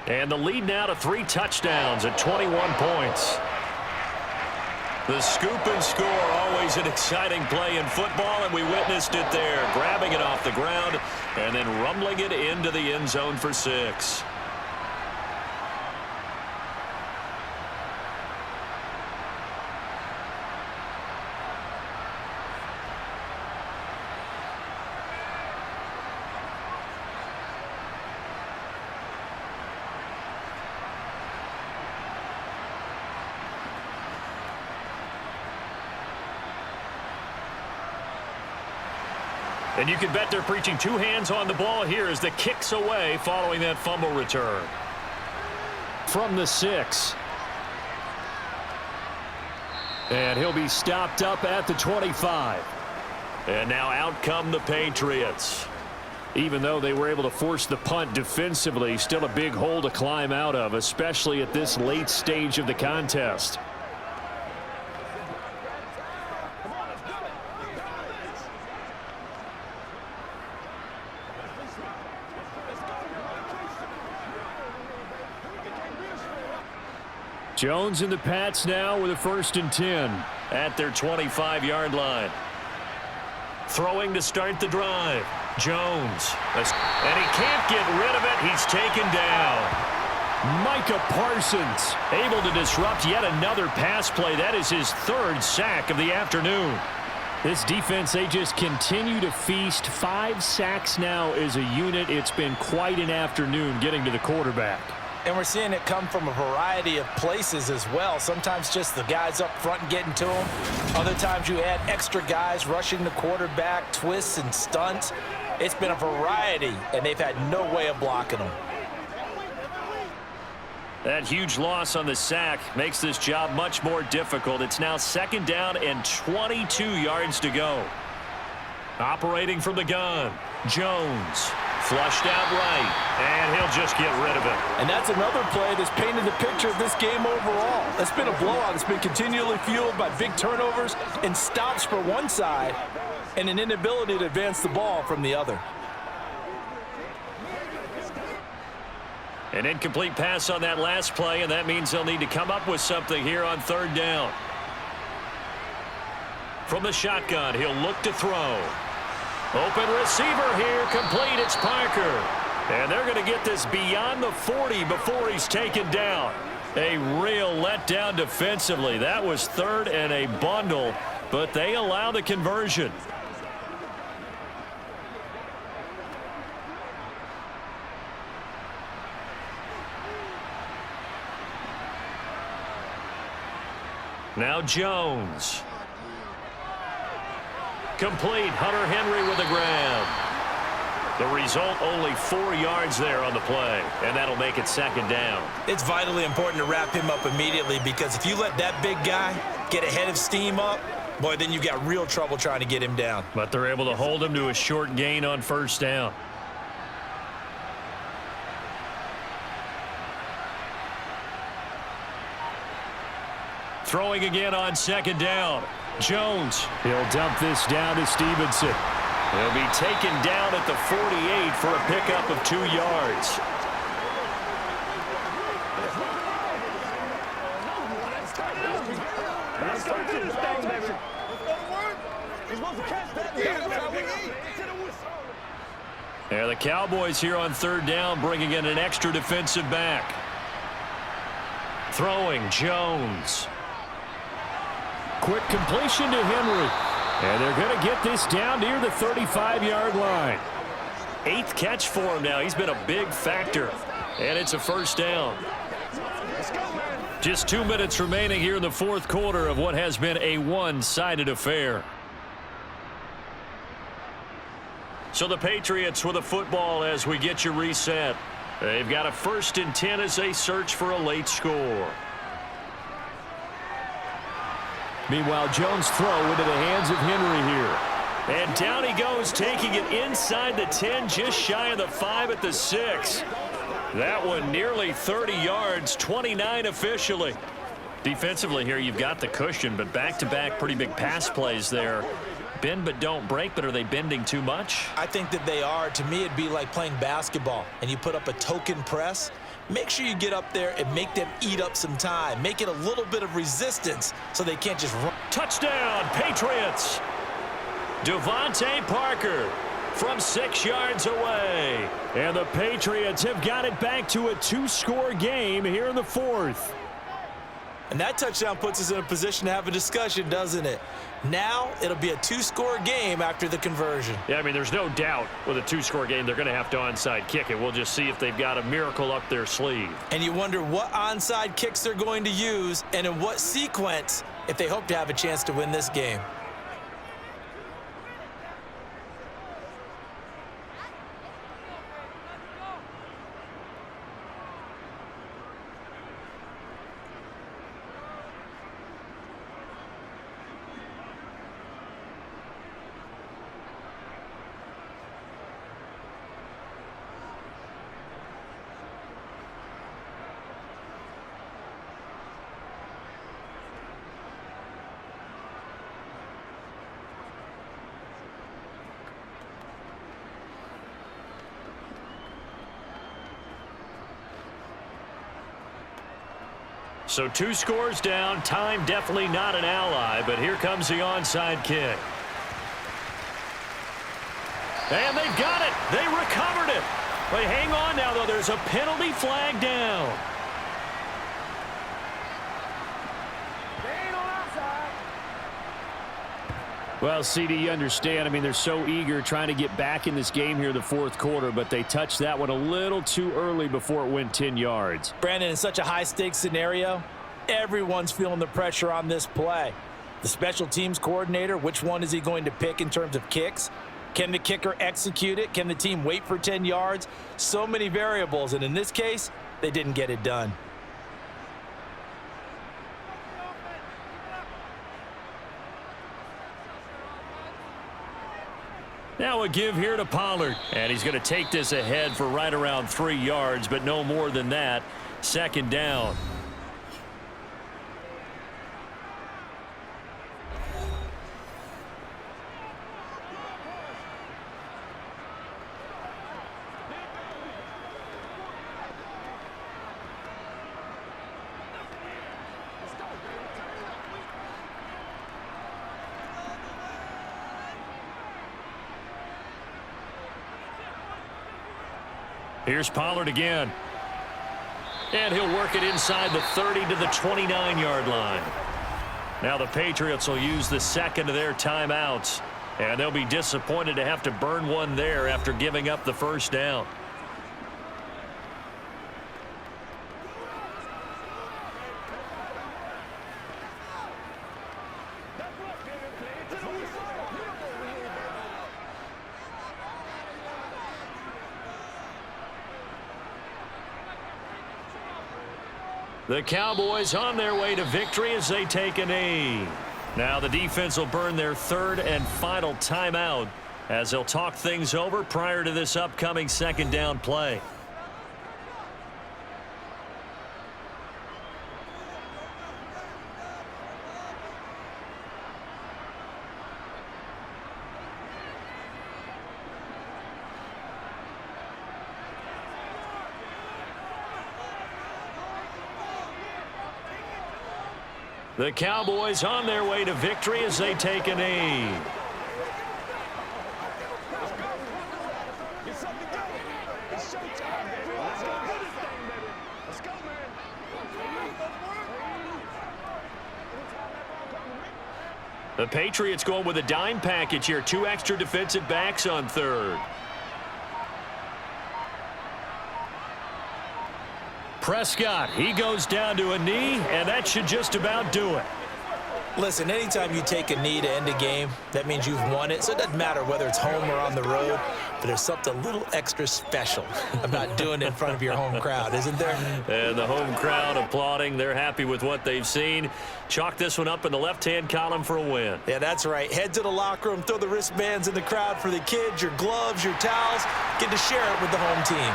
And the lead now to 3 touchdowns at 21 points. The scoop and score, always an exciting play in football, and we witnessed it there, grabbing it off the ground and then rumbling it into the end zone for 6. And you can bet they're preaching 2 hands on the ball here as the kick's away following that fumble return. From the 6. And he'll be stopped up at the 25. And now out come the Patriots. Even though they were able to force the punt defensively, still a big hole to climb out of, especially at this late stage of the contest. Jones and the Pats now with a 1st and 10 at their 25-yard line. Throwing to start the drive. Jones. And he can't get rid of it. He's taken down. Micah Parsons able to disrupt yet another pass play. That is his 3rd sack of the afternoon. This defense, they just continue to feast. 5 sacks now as a unit. It's been quite an afternoon getting to the quarterback. And we're seeing it come from a variety of places as well. Sometimes just the guys up front and getting to him. Other times you add extra guys rushing the quarterback, twists and stunts. It's been a variety, and they've had no way of blocking them. That huge loss on the sack makes this job much more difficult. It's now 2nd down and 22 yards to go. Operating from the gun, Jones. Flushed out right, and he'll just get rid of it. And that's another play that's painted the picture of this game overall. It's been a blowout. It's been continually fueled by big turnovers and stops for one side and an inability to advance the ball from the other. An incomplete pass on that last play, and that means they'll need to come up with something here on 3rd down. From the shotgun, he'll look to throw. Open receiver here, complete, it's Parker. And they're going to get this beyond the 40 before he's taken down. A real letdown defensively. That was 3rd and a bundle, but they allow the conversion. Now Jones. Complete. Hunter Henry with a grab. The result, only 4 yards there on the play, and that'll make it second down. It's vitally important to wrap him up immediately because if you let that big guy get a head of steam up, boy, then you got real trouble trying to get him down. But they're able to hold him to a short gain on first down. Throwing again on second down. Jones. He'll dump this down to Stevenson. He'll be taken down at the 48 for a pickup of 2 yards. There the Cowboys here on third down, bringing in an extra defensive back. Throwing, Jones. Quick completion to Henry. And they're going to get this down near the 35-yard line. 8th catch for him now. He's been a big factor. And it's a first down. Just 2 minutes remaining here in the fourth quarter of what has been a one-sided affair. So the Patriots with a football as we get you reset. They've got a 1st and 10 as they search for a late score. Meanwhile, Jones' throw into the hands of Henry here. And down he goes, taking it inside the 10, just shy of the 5 at the 6. That one nearly 30 yards, 29 officially. Defensively here, you've got the cushion, but back-to-back pretty big pass plays there. Bend but don't break, but are they bending too much? I think that they are. To me, it'd be like playing basketball, and you put up a token press. Make sure you get up there and make them eat up some time. Make it a little bit of resistance so they can't just run. Touchdown, Patriots! Devontae Parker from 6 yards away. And the Patriots have got it back to a 2-score game here in the fourth. And that touchdown puts us in a position to have a discussion, doesn't it? Now it'll be a 2-score game after the conversion. Yeah, I mean, there's no doubt with a 2-score game they're going to have to onside kick it. We'll just see if they've got a miracle up their sleeve. And you wonder what onside kicks they're going to use and in what sequence if they hope to have a chance to win this game. So 2 scores down, time definitely not an ally, but here comes the onside kick. And they've got it. They recovered it. But hang on now, though. There's a penalty flag down. Well, CD, you understand. I mean, they're so eager trying to get back in this game here in the fourth quarter, but they touched that one a little too early before it went 10 yards. Brandon, in such a high-stakes scenario, everyone's feeling the pressure on this play. The special teams coordinator, which one is he going to pick in terms of kicks? Can the kicker execute it? Can the team wait for 10 yards? So many variables, and in this case, they didn't get it done. Now a give here to Pollard. And he's going to take this ahead for right around 3 yards, but no more than that. Second down. Here's Pollard again. And he'll work it inside the 30 to the 29-yard line. Now the Patriots will use the second of their timeouts. And they'll be disappointed to have to burn one there after giving up the first down. The Cowboys on their way to victory as they take a knee. Now the defense will burn their third and final timeout as they'll talk things over prior to this upcoming second down play. The Cowboys on their way to victory as they take a knee. The Patriots going with a dime package here. 2 extra defensive backs on third. Prescott, he goes down to a knee, and that should just about do it. Listen, anytime you take a knee to end a game, that means you've won it. So it doesn't matter whether it's home or on the road, but there's something a little extra special about doing it in front of your home crowd, isn't there? And the home crowd applauding. They're happy with what they've seen. Chalk this one up in the left-hand column for a win. Yeah, that's right. Head to the locker room, throw the wristbands in the crowd for the kids, your gloves, your towels. Get to share it with the home team.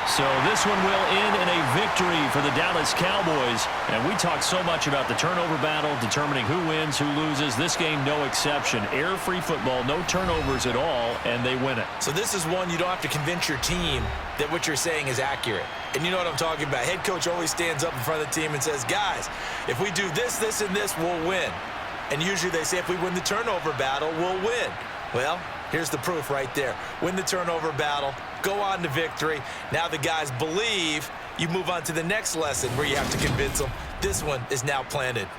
So this one will end in a victory for the Dallas Cowboys. And we talked so much about the turnover battle, determining who wins, who loses. This game, no exception. Error-free football, no turnovers at all, and they win it. So this is one you don't have to convince your team that what you're saying is accurate. And you know what I'm talking about. Head coach always stands up in front of the team and says, guys, if we do this, this, and this, we'll win. And usually they say if we win the turnover battle, we'll win. Well, here's the proof right there. Win the turnover battle, go on to victory. Now the guys believe. You move on to the next lesson where you have to convince them. This one is now planted.